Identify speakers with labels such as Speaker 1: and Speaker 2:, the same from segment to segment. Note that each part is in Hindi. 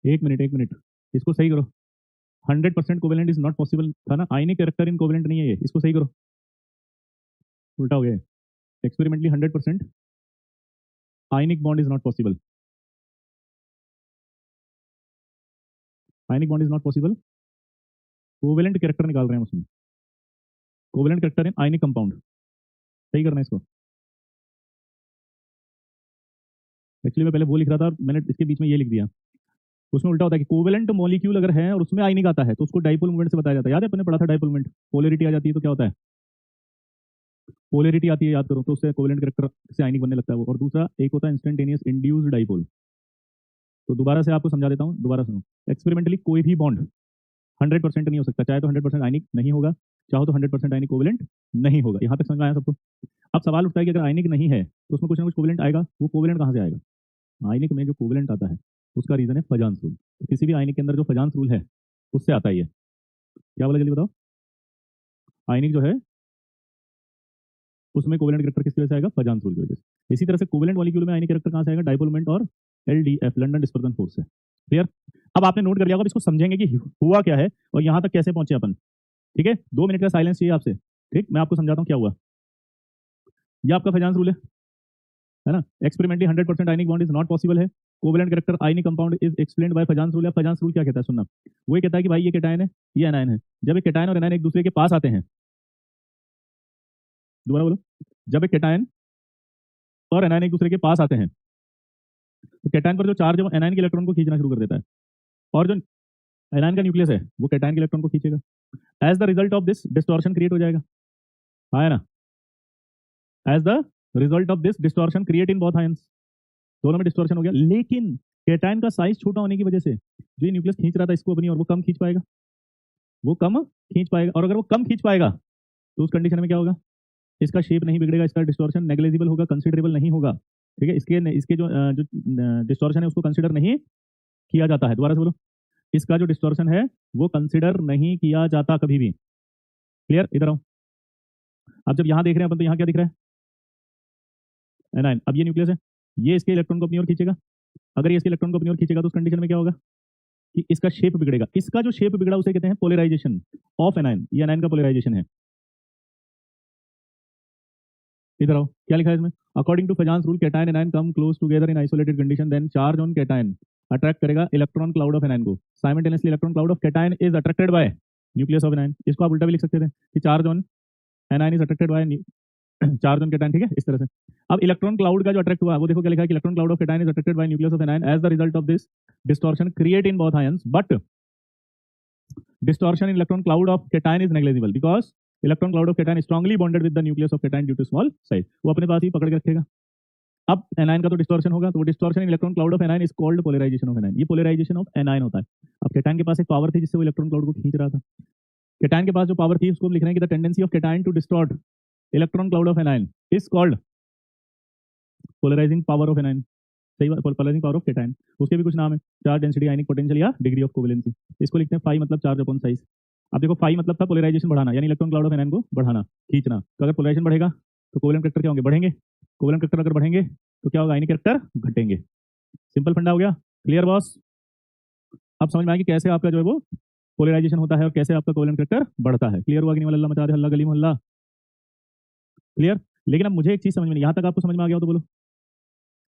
Speaker 1: एक मिनट, इसको सही करो। 100% कोवेलेंट इज नॉट पॉसिबल था ना, आयनिक कैरेक्टर इन कोवेलेंट नहीं है ये, इसको सही करो। उल्टा हो गया। Experimentally 100% ionic bond is not possible. Ionic bond is not possible. Covalent character निकाल रहे हैं उसमें, covalent character in ionic compound. सही करना है इसको। एक्चुअली मैं पहले वो लिख रहा था और मैंने इसके बीच में ये लिख दिया। उसमें उल्टा होता है कि कोवेलेंट मॉलिक्यूल अगर है और उसमें आयनिक आता है तो उसको डाइपोल मूवमेंट से बताया जाता है। याद है अपने पढ़ा था डाइपोल मूवमेंट, पोलैरिटी आ जाती है तो क्या होता है, पोलैरिटी आती है याद करो, तो उससे कोवेलेंट कैरेक्टर से आयनिक बनने लगता है वो। और दूसरा एक होता है इंस्टेंटेनियस इंड्यूस्ड डाइपोल। तो दोबारा से आपको समझा देता हूँ, दोबारा सुनो। एक्सपेरिमेंटली कोई भी बॉन्ड 100% नहीं हो सकता, चाहे तो 100% आयनिक नहीं होगा, चाहो तो 100% आयनिक कोवेलेंट नहीं होगा। यहाँ तक समझ में आया सबको। अब सवाल उठता है कि अगर आयनिक नहीं है तो उसमें कुछ ना कुछ कोवेलेंट आएगा, वो कोवेलेंट कहाँ से आएगा। आयनिक में जो कोवेलेंट आता है उसका रीजन है फजांस रूल। तो किसी भी आयनिक के अंदर जो फजांस रूल है उससे आता ही है। क्या बोला जल्दी बताओ। आयनिक जो है उसमें कोवेलेंट कैरेक्टर किसकी वजह से आएगा, फजांस रूल की वजह से। इसी तरह से कोवेलेंट मॉलिक्यूल में आयनिक कैरेक्टर कहाँ से आएगा, डाइपोल मोमेंट और एलडीएफ, लंदन डिस्पर्सन फोर्स से। क्लियर। अब आपने नोट कर लिया होगा, अब इसको समझेंगे कि हुआ क्या है और यहाँ तक कैसे पहुंचे अपन। ठीक है, 2 मिनट का साइलेंस चाहिए आपसे। ठीक, मैं आपको समझाता हूँ क्या हुआ। ये आपका फजांस रूल है ना। Experimentally 100% ionic bond is not possible है। Covalent character ionic compound is explained by Fajans rule. Fajans rule क्या कहता है सुनना। वो ये कहता है कि भाई ये केटायन है, ये एनायन है। जब एक केटायन और एनायन एक दूसरे के पास आते हैं, दोबारा बोलो, जब एक केटायन और एनायन एक दूसरे के पास आते हैं तो केटायन पर जो चार्ज है वो एनायन के इलेक्ट्रॉन को खींचना शुरू कर देता है, और जो एनायन का न्यूक्लियस है वो केटायन के इलेक्ट्रॉन को खींचेगा। As the result of this distortion create हो जाएगा। हाँ है ना। As the result of this distortion create in both ions, दोनों में डिस्टॉर्शन हो गया। लेकिन केटायन का साइज छोटा होने की वजह से जो ये न्यूक्लियस खींच रहा था इसको अपनी, और वो कम खींच पाएगा, वो कम खींच पाएगा। और अगर वो कम खींच पाएगा तो उस कंडीशन में क्या होगा, इसका शेप नहीं बिगड़ेगा, इसका डिस्टॉर्शन नेग्लेजिबल होगा, कंसिडरेबल नहीं होगा। ठीक है, इसके इसके जो डिस्टॉर्शन है उसको कंसिडर नहीं किया जाता है। दोबारा से बोलो, इसका जो डिस्टॉर्शन है वो कंसिडर नहीं किया जाता कभी भी। क्लियर, इधर आओ। अब जब यहाँ देख रहे हैं अपन तो यहाँ क्या दिख रहा है, एनायन। अब ये न्यूक्लियस है, ये इसके इलेक्ट्रॉन को अपनी ओर खींचेगा। अगर ये इसके इलेक्ट्रॉन को अपनी ओर खींचेगा तो उस कंडीशन में क्या होगा कि इसका शेप बिगड़ेगा। इसका जो शेप बिगड़ा उसे कहते हैं पोलराइजेशन ऑफ एनायन। ये एनायन का पोलराइजेशन है। इधर आओ, क्या लिखा है इसमें। According to Fajans rule cation anion come close together in isolated condition, then charge on cation attract करेगा इलेक्ट्रॉन क्लाउड ऑफ एनायन को। Simultaneously electron cloud of cation is attracted by nucleus of anion. इसको आप उल्टा भी लिख सकते थे कि charge on anion is attracted by charge on cation. ठीक है, इस तरह से। अब इलेक्ट्रॉन क्लाउड का जो अट्रैक्ट हुआ वो देखो क्या लिखा है कि electron cloud of cation is attracted by nucleus of anion. As the result of this distortion create in both ions, but distortion in electron cloud of cation is negligible because electron cloud of cation is strongly bonded with the nucleus of cation due to small size। वो अपने पास ही पकड़ के रखेगा। अब एनायन का तो डिस्टॉर्शन होगा, तो वो distortion in electron cloud of anion is called polarization of anion. ये पोलराइजेशन ऑफ एनायन होता है। अब केटायन के पास एक पावर थी जिससे वो इलेक्ट्रॉन क्लाउड को खींच रहा था। केटायन के पास जो पावर थी उसको हम लिख रहे हैं कि the tendency of cation to distort electron cloud of anion is called polarizing power of anion. सही बात, पोलराइजिंग पावर ऑफ केटायन। उसके भी कुछ नाम है, चार्ज डेंसिटी, आयनिक पोटेंशियल या डिग्री ऑफ कोवेलेंसी। इसको लिखते हैं फाई, मतलब चार्ज अपॉन साइज। अब देखो फाई मतलब था पोलराइजेशन बढ़ाना, यानी इलेक्ट्रॉन क्लाउड ऑफ एनायन को बढ़ाना, खींचना। तो अगर पोलराइजेशन बढ़ेगा तो कोवेलेंट कैरेक्टर क्या होंगे, बढ़ेंगे। कोवेलेंट कैरेक्टर अगर बढ़ेंगे तो क्या होगा, आयनिक कैरेक्टर घटेंगे। सिंपल फंडा हो गया। Clear boss. अब समझ में आएगी कैसे आपका जो है वो पोलराइजेशन होता है और कैसे आपका कोवेलेंट कैरेक्टर बढ़ता है। क्लियर हुआ कि नहीं, अल्लाह मचा दे हल्ला गली मोहल्ला। क्लियर। लेकिन अब मुझे एक चीज समझ में नहीं, यहाँ तक आपको समझ में आ गया हो तो बोलो।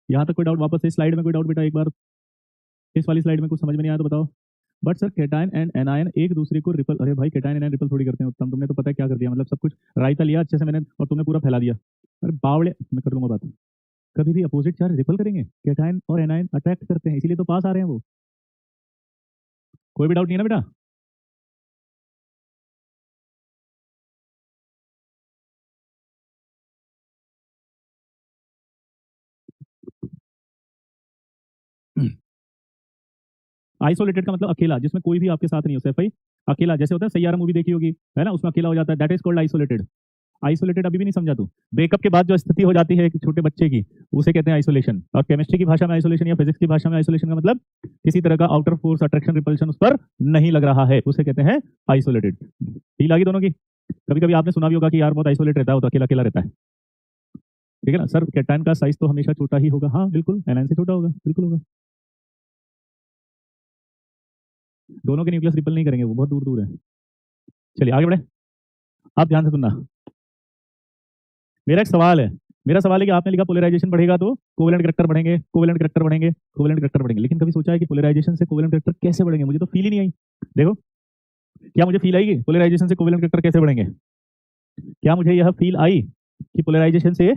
Speaker 1: यहाँ तक कोई डाउट, वापस से स्लाइड में कोई डाउट बेटा, एक बार इस वाली स्लाइड में कुछ समझ में नहीं आया तो बताओ। But sir cation and anion एक दूसरे को रिपल, अरे भाई केटायन एनायन रिपल थोड़ी करते हैं उत्तम, तुमने तो पता है क्या कर दिया, मतलब सब कुछ रायता लिया अच्छे से मैंने और तुमने पूरा फैला दिया। अरे बावड़े, मैं कर लूंगा बात। कभी भी अपोजिट चार्ज रिपल करेंगे, केटायन और एनायन अट्रैक्ट करते हैं, इसीलिए तो पास आ रहे हैं वो। कोई भी डाउट नहीं है ना बेटा। आइसोलेटेड का मतलब अकेला, जिसमें कोई भी आपके साथ नहीं हो। सैफ भाई अकेला जैसे होता है, सैयारा मूवी देखी होगी है ना, उसमें अकेला हो जाता है, that is called isolated. Isolated अभी भी नहीं समझा तू। ब्रेकअप के बाद जो स्थिति हो जाती है एक छोटे बच्चे की, उसे कहते हैं आइसोलेशन। और केमिस्ट्री की भाषा में आइसोलेशन या फिजिक्स की भाषा में आइसोलेशन का मतलब किसी तरह का आउटर फोर्स, अट्रैक्शन, रिपल्शन उस पर नहीं लग रहा है, उसे कहते हैं आइसोलेटेड। ठीक लगी दोनों की। कभी कभी आपने सुना भी होगा कि यार बहुत आइसोलेट रहता है, वो तो अकेला अकेला रहता है। ठीक है ना सर, कैटायन का साइज तो हमेशा छोटा ही होगा। हाँ बिल्कुल, एनायन से छोटा होगा, बिल्कुल होगा। दोनों के न्यूक्लियस रिपल नहीं करेंगे, वो बहुत दूर दूर है। चलिए आगे बढ़े। आप ध्यान से सुनना, मेरा एक सवाल है, मेरा सवाल है कि आपने लिखा पोलराइजेशन बढ़ेगा तो कोवेलेंट कैरेक्टर बढ़ेंगे, कोवेलेंट कैरेक्टर बढ़ेंगे, कोवेलेंट कैरेक्टर बढ़ेंगे, लेकिन कभी सोचा है कि पोलराइजेशन से कोवेलेंट कैरेक्टर कैसे बढ़ेंगे? मुझे तो फील ही नहीं आई। देखो, क्या मुझे फील आएगी पोलराइजेशन से कोवेलेंट कैरेक्टर कैसे बढ़ेंगे? क्या मुझे यह फील आई कि पोलराइजेशन से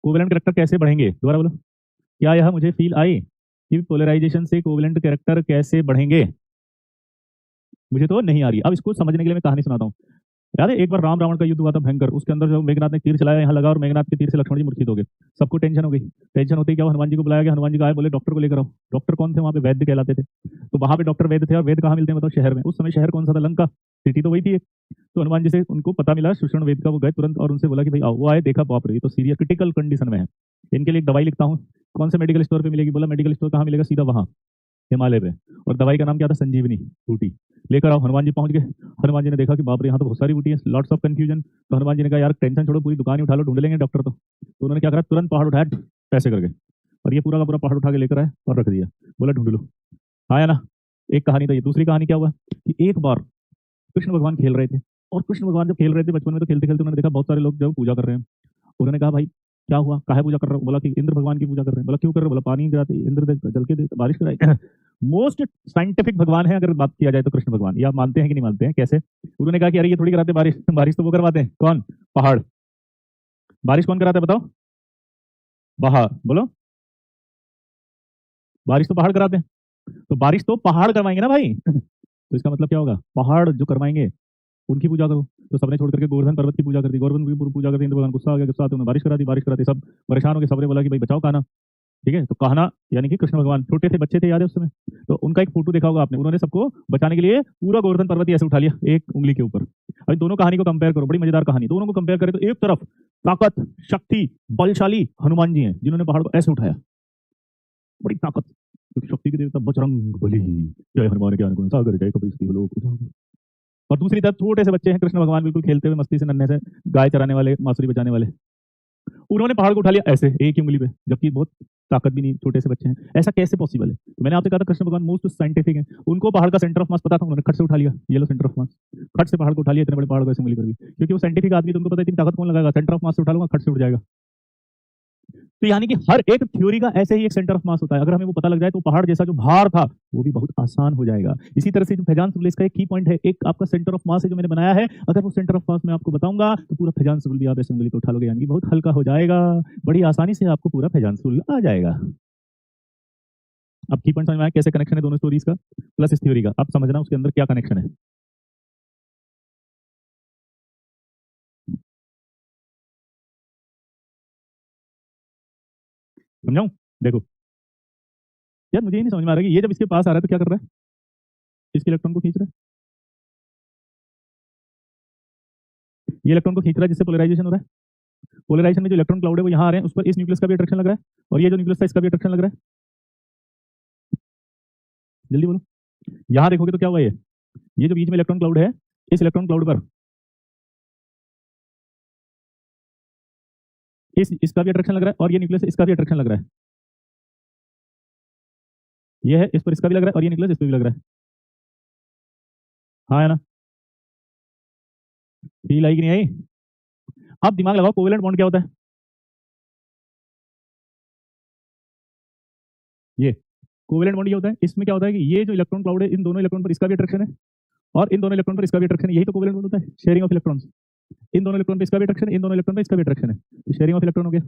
Speaker 1: कोवेलेंट कैरेक्टर कैसे बढ़ेंगे? दोबारा बोलो, क्या यह मुझे फील आई कि पोलराइजेशन से कोवेलेंट कैरेक्टर कैसे बढ़ेंगे? मुझे तो नहीं आ रही। अब इसको समझने के लिए मैं कहानी सुनाता हूँ। याद है एक बार राम रावण का युद्ध हुआ था भयंकर, उसके अंदर जो मेघनाथ ने तीर चलाया यहाँ लगा और मेघनाथ के तीर से लक्ष्मण जी मूर्छित हो गए। सबको टेंशन हो गई। टेंशन होते ही क्या हनुमान जी को बुलाया गया, हनुमान जी आए, बोले डॉक्टर को लेकर आओ। डॉक्टर कौन थे? वहाँ पे वैद्य कहलाते थे। तो वहाँ पे डॉक्टर वैद्य थे, और वैद्य कहाँ मिलते हैं बताओ? शहर में। उस समय शहर कौन सा था? लंका। सिटी तो वही थी एक। तो हनुमान जी से उनको पता मिला सुषण वेद का, वो गए तुरंत और उनसे बोला कि भाई आओ। वो आए, देखा बाप रे ये तो सीरियस क्रिटिकल कंडीशन में है, इनके लिए एक दवाई लिखता हूँ। कौन से मेडिकल स्टोर पे मिलेगी? बोला मेडिकल स्टोर कहाँ मिलेगा? सीधा वहाँ हिमालय पे। और दवाई का नाम क्या था? संजीवनी बूटी। लेकर आओ। हनुमान जी पहुंच गए। हनुमान जी ने देखा कि बाप रे यहाँ तो बहुत सारी बूटी है, लॉट्स ऑफ कंफ्यूजन। तो हनुमान जी ने कहा यार टेंशन छोड़ो, पूरी दुकान ही उठा लो, ढूंढ लेंगे डॉक्टर। तो उन्होंने क्या करा, तुरंत पहाड़ उठाया, पैसे करके, और ये पूरा का पूरा पहाड़ उठा के लेकर आए और रख दिया। बोला ढूंढ लो। आया ना। एक कहानी तो ये। दूसरी कहानी क्या हुआ कि एक बार कृष्ण भगवान खेल रहे थे, और कृष्ण भगवान जब खेल रहे थे बचपन में, तो खेलते खेलते उन्होंने देखा बहुत सारे लोग जब पूजा कर रहे हैं। उन्होंने कहा भाई क्या हुआ, काहे पूजा कर रहे हो? बोला कि इंद्र भगवान की पूजा कर रहे हैं। बोला क्यों कर रहे हो? बोला पानी गिराते इंद्र देव जल के बारिश कराई। मोस्ट साइंटिफिक भगवान है अगर बात किया जाए तो कृष्ण भगवान। ये आप मानते हैं कि नहीं मानते हैं? कैसे? उन्होंने कहा कि अरे ये थोड़ी कराते बारिश, बारिश तो वो करवाते हैं। कौन? पहाड़। बारिश कौन कराता है बताओ? पहाड़। बोलो, बारिश तो पहाड़ कराते हैं। तो बारिश तो पहाड़ करवाएंगे ना भाई। तो इसका मतलब क्या होगा? पहाड़ जो करवाएंगे उनकी पूजा करो। तो सबने छोड़ करके गोवर्धन पर्वत की पूजा कर दी। गोवर्धन की पूजा करते इंद्र भगवान गुस्सा आ गया, गुस्सा आते उन्होंने बारिश करा दी। बारिश कराते सब परेशान हो गए। सबने बोला कि भाई बचाओ कहना। ठीक है, तो कहना यानी कि कृष्ण भगवान छोटे थे, बच्चे थे, याद है उस समय। तो उनका एक फोटो देखा होगा आपने। उन्होंने सबको बचाने के लिए पूरा गोवर्धन पर्वत ही ऐसे उठा लिया एक उंगली के ऊपर। अभी दोनों कहानी को कंपेयर करो, बड़ी मजेदार कहानी। दोनों को कंपेयर करें तो एक तरफ ताकत, शक्ति, बलशाली हनुमान जी हैं जिन्होंने पहाड़ को ऐसे उठाया, बड़ी ताकत, क्योंकि शक्ति के देवता बजरंग बली, जय हनुमान ज्ञान गुण सागर, जय कपीस तिहुँ लोक उजागर। और दूसरी तरफ छोटे से बच्चे हैं कृष्ण भगवान, बिल्कुल खेलते हुए मस्ती से, नन्हे से, गाय चराने वाले, बांसुरी बजाने वाले। उन्होंने पहाड़ को उठा लिया ऐसे एक ही उंगली पे, जबकि बहुत ताकत भी नहीं, छोटे से बच्चे हैं। ऐसा कैसे पॉसिबल है? तो मैंने आपसे कहा था कृष्ण भगवान मोस्ट साइंटिफिक है। उनको पहाड़ का सेंटर ऑफ मास पता था, उन्होंने खट से उठा लिया। ये लो सेंटर ऑफ मास, खट से पहाड़ को उठा लिया। इतने बड़े पहाड़ को ऐसे उंगली कर दी, क्योंकि वो साइंटिफिक आदमी, तो उनको पता है इतनी ताकत कौन लगाएगा, सेंटर ऑफ मास से उठा लूंगा, खट से उठ जाएगा। तो यानी कि हर एक थ्योरी का ऐसे ही एक सेंटर ऑफ मास होता है। अगर हमें वो पता लग जाए तो पहाड़ जैसा जो भार था वो भी बहुत आसान हो जाएगा। इसी तरह से जो फैजान सुबुल इसका एक की पॉइंट है, एक आपका सेंटर ऑफ मास है जो मैंने बनाया है। अगर वो सेंटर ऑफ मास मैं आपको बताऊंगा तो पूरा फैजान सुबुल भी आप ऐसे उंगली को उठा लोगे, यानी कि बहुत हल्का हो जाएगा, बड़ी आसानी से आपको पूरा फैजान सुबुल आ जाएगा। अब की पॉइंट समझ में आया कैसे कनेक्शन है दोनों स्टोरीज का प्लस इस थ्योरी का? आप समझना उसके अंदर क्या कनेक्शन है। समझाऊं? देखो यार, मुझे ये नहीं समझ में आ रहा है कि ये जब इसके पास आ रहा है तो क्या कर रहा है? इसके इलेक्ट्रॉन को खींच रहा है, ये इलेक्ट्रॉन को खींच रहा है, जिससे पोलराइजेशन हो रहा है। पोलराइजेशन में जो इलेक्ट्रॉन क्लाउड है वो यहाँ आ रहे हैं, उस पर इस न्यूक्लियस का भी अट्रैक्शन लग रहा है, और ये जो न्यूक्लियस था इसका भी अट्रैक्शन लग रहा है। जल्दी बोलो। यहाँ देखोगे तो क्या हुआ, ये जो बीच में इलेक्ट्रॉन क्लाउड है, इस इलेक्ट्रॉन क्लाउड पर इसका भी अट्रैक्शन लग रहा है, और ये न्यूक्लियस इसका भी अट्रैक्शन लग रहा है। ये है, इस पर इसका भी लग रहा है, और ये न्यूक्लियस इस पर भी लग रहा है। हाँ है ना? फील आई कि नहीं आई? अब दिमाग लगाओ, कोवेलेंट बॉन्ड क्या होता है? ये कोवेलेंट बॉन्ड ये होता है। इसमें क्या होता है कि ये जो इलेक्ट्रॉन क्लाउड है, इन दोनों इलेक्ट्रॉन पर इसका भी अट्रैक्शन है, और इन दोनों इलेक्ट्रॉन पर इसका भी अट्रैक्शन है। यही तो कोवेलेंट बॉन्ड होता है, शेयरिंग ऑफ इलेक्ट्रॉन्स। इन दोनों इलेक्ट्रॉन पर इसका भी अट्रैक्शन है, इन दोनों इलेक्ट्रॉन पर इसका भी अट्रैक्शन है, तो शेयरिंग ऑफ इलेक्ट्रॉन हो गया।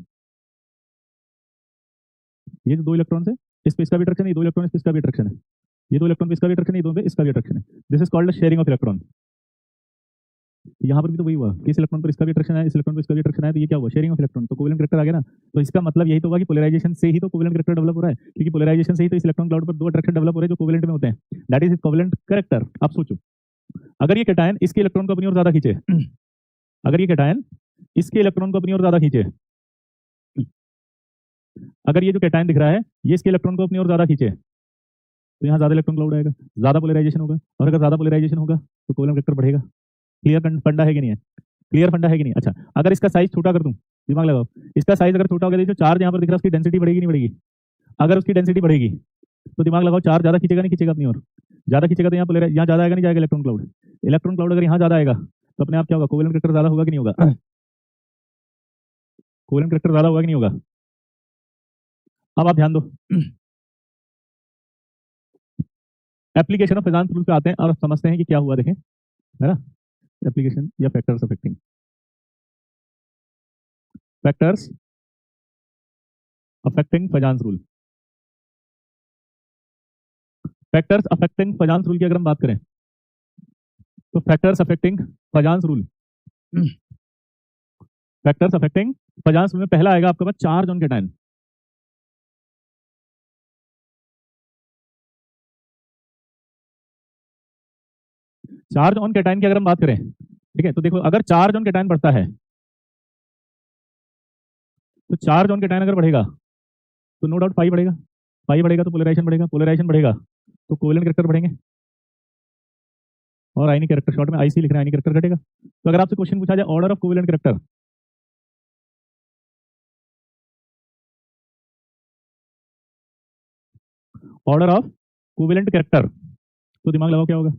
Speaker 1: ये जो दो इलेक्ट्रॉन है, इस पे इसका भी अट्रैक्शन है, ये दो इलेक्ट्रॉन इस पे इसका भी अट्रैक्शन है, ये दो इलेक्ट्रॉन पे इसका भी अट्रैक्शन है, ये दो पे इसका भी अट्रैक्शन है। This is called sharing of electron. यहाँ पर भी तो वही हुआ कि इस इलेक्ट्रॉन पर इसका भी अट्रैक्शन है, इस इलेक्ट्रॉन पर इसका भी अट्रैक्शन है, तो ये क्या हुआ? Sharing of electron. तो कोवेलेंट कैरेक्टर आ गया ना। तो इसका मतलब यही तो होगा कि पोलराइजेशन से ही तो कोवेलेंट कैरेक्टर डेवलप हो रहा है, क्योंकि पोलराइजेशन से ही तो इस इलेक्ट्रॉन क्लाउड पर दो अट्रैक्शन डेवलप हो रहे हैं जो कोवेलेंट में होते हैं। That is covalent character. आप सोचो, अगर ये कैटायन इसके इलेक्ट्रॉन को अपनी ओर ज्यादा खींचे, अगर ये कैटायन इसके इलेक्ट्रॉन को अपनी ओर ज्यादा खींचे, अगर ये जो कैटायन दिख रहा है ये इसके इलेक्ट्रॉन को अपनी ओर ज्यादा खींचे, तो यहाँ ज्यादा इलेक्ट्रॉन क्लाउड आएगा, ज्यादा पोलराइजेशन होगा, और अगर ज्यादा पोलराइजेशन होगा तो कोवेलेंट कैरेक्टर बढ़ेगा। क्लियर फंडा है कि नहीं है? क्लियर फंडा है कि नहीं? अच्छा, अगर इसका साइज छोटा कर दूं, दिमाग लगाओ, इसका साइज अगर छोटा हो गया तो जो चार्ज यहाँ पर दिख रहा है उसकी डेंसिटी बढ़ेगी नहीं बढ़ेगी? अगर उसकी डेंसिटी बढ़ेगी तो दिमाग लगाओ चार्ज ज्यादा खींचेगा नहीं खींचेगा अपनी ओर? ज्यादा खींचेगा तो यहाँ पोलराइज, यहाँ ज्यादा आएगा नहीं जाएगा इलेक्ट्रॉन क्लाउड। इलेक्ट्रॉन क्लाउड अगर यहाँ ज्यादा आएगा तो अपने आप क्या होगा, कोवेलेंट करेक्टर ज्यादा होगा कि नहीं होगा? कोवेलेंट करेक्टर ज्यादा होगा कि नहीं होगा? अब आप ध्यान दो, एप्लीकेशन ऑफ फेजांस रूल पे आते हैं और समझते हैं कि क्या हुआ, देखें, है ना? एप्लीकेशन या factors affecting, factors affecting Fajans rule. Factors affecting Fajans rule की अगर हम बात करें तो factors affecting Fajans rule, factors affecting Fajans rule में पहला आएगा आपके पास charge on cation. Charge on cation की अगर हम बात करें, ठीक है, तो देखो अगर चार्ज ऑन कैटायन बढ़ता है, तो चार्ज ऑन कैटायन अगर बढ़ेगा तो नो डाउट पाई बढ़ेगा, पाई बढ़ेगा तो पोलराइजेशन बढ़ेगा, पोलराइजेशन बढ़ेगा तो कोवेलेंट कैरेक्टर बढ़ेंगे, और आयनिक कैरेक्टर, शॉर्ट में आईसी लिख रहे हैं, आयनिक कैरेक्टर घटेगा। तो अगर आपसे क्वेश्चन पूछा जाए order of covalent character, order of covalent character, तो दिमाग लगाओ क्या होगा।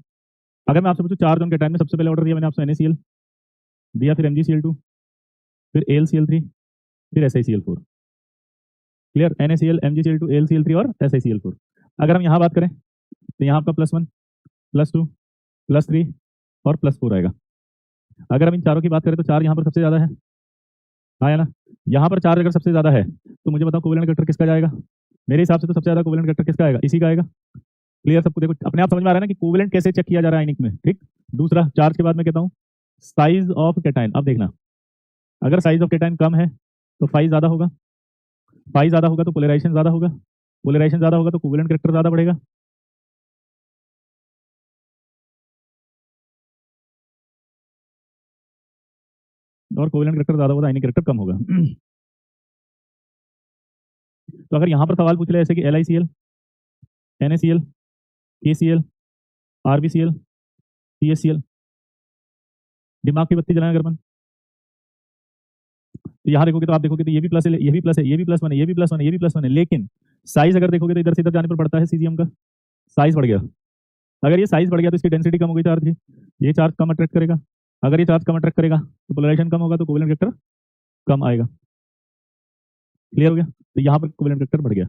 Speaker 1: अगर मैं आपसे पूछूं चार्ज ऑन कैटायन में सबसे पहले ऑर्डर दिया मैंने आपसे NaCl दिया, फिर MgCl2, फिर AlCl3, फिर SiCl4। Clear? NaCl, MgCl2, AlCl3 और SiCl4। अगर हम यहाँ बात करें तो यहाँ आपका +1, +2, +3 और +4 आएगा। अगर हम इन चारों की बात करें तो चार यहाँ पर सबसे ज्यादा है, हाँ या ना? यहाँ पर चार्ज अगर सबसे ज्यादा है तो मुझे बताओ कोवेलेंट कैरेक्टर किसका जाएगा? मेरे हिसाब से तो सबसे ज्यादा कोवेलेंट कैरेक्टर किसका आएगा? इसी का आएगा। क्लियर सबको? देखो अपने आप समझ में आ रहा है ना कि कोवेलेंट कैसे चेक किया जा रहा है आयनिक में, ठीक। दूसरा, चार्ज के बाद मैं कहता हूँ साइज ऑफ कैटायन। अब देखना, अगर साइज ऑफ कैटायन कम है तो फाई ज्यादा होगा, फाई ज्यादा होगा तो पोलराइजेशन ज्यादा होगा, पोलराइजेशन ज्यादा होगा तो कोवेलेंट कैरेक्टर ज्यादा बढ़ेगा। और कोवेलेंट कैरेक्टर ज्यादा होगा, आयनिक कैरेक्टर कम होगा। तो अगर यहाँ पर सवाल पूछ ले ऐसे कि LiCl, NaCl, KCl, RbCl, CaCl, दिमाग की बत्ती जलाएं अगर मन, तो यहाँ देखोगे तो आप देखोगे तो ये भी प्लस है, ये भी प्लस है, ये भी +1 है, ये भी +1 है, ये भी +1 है, लेकिन साइज अगर देखोगे तो इधर से इधर जाने पर बढ़ता है, सीजियम का साइज बढ़ गया। अगर ये साइज बढ़ गया तो इसकी डेंसिटी कम हो गई चार्ज की, ये चार्ज कम अट्रैक्ट करेगा। अगर ये चार्ज कम अट्रैक्ट करेगा तो पोलराइजेशन कम होगा तो कोवेलेंट कैरेक्टर कम आएगा। क्लियर हो गया? तो यहाँ पर कोवेलेंट कैरेक्टर बढ़ गया।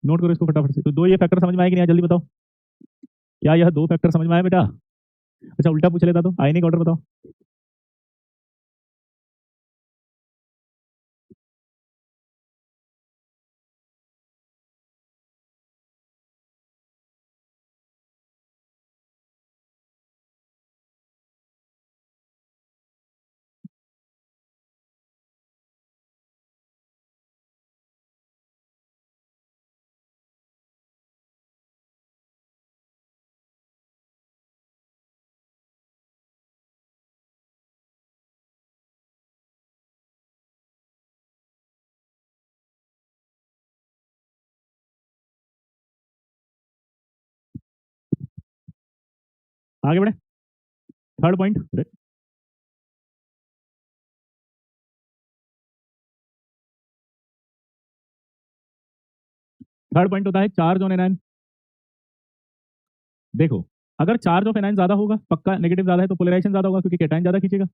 Speaker 1: नोट करो इसको फटाफट से। तो दो ये फैक्टर समझ में आए कि नहीं, जल्दी बताओ, क्या यह दो फैक्टर समझ में आए बेटा? अच्छा उल्टा पूछ लेता तो आयनिक ऑर्डर बताओ। आगे बढ़े, थर्ड पॉइंट। थर्ड पॉइंट होता है चार्ज ऑन एनायन। देखो अगर चार्ज ऑफ एनायन ज्यादा होगा, पक्का नेगेटिव ज्यादा है तो पोलराइजेशन ज्यादा होगा क्योंकि कैटायन ज्यादा खींचेगा,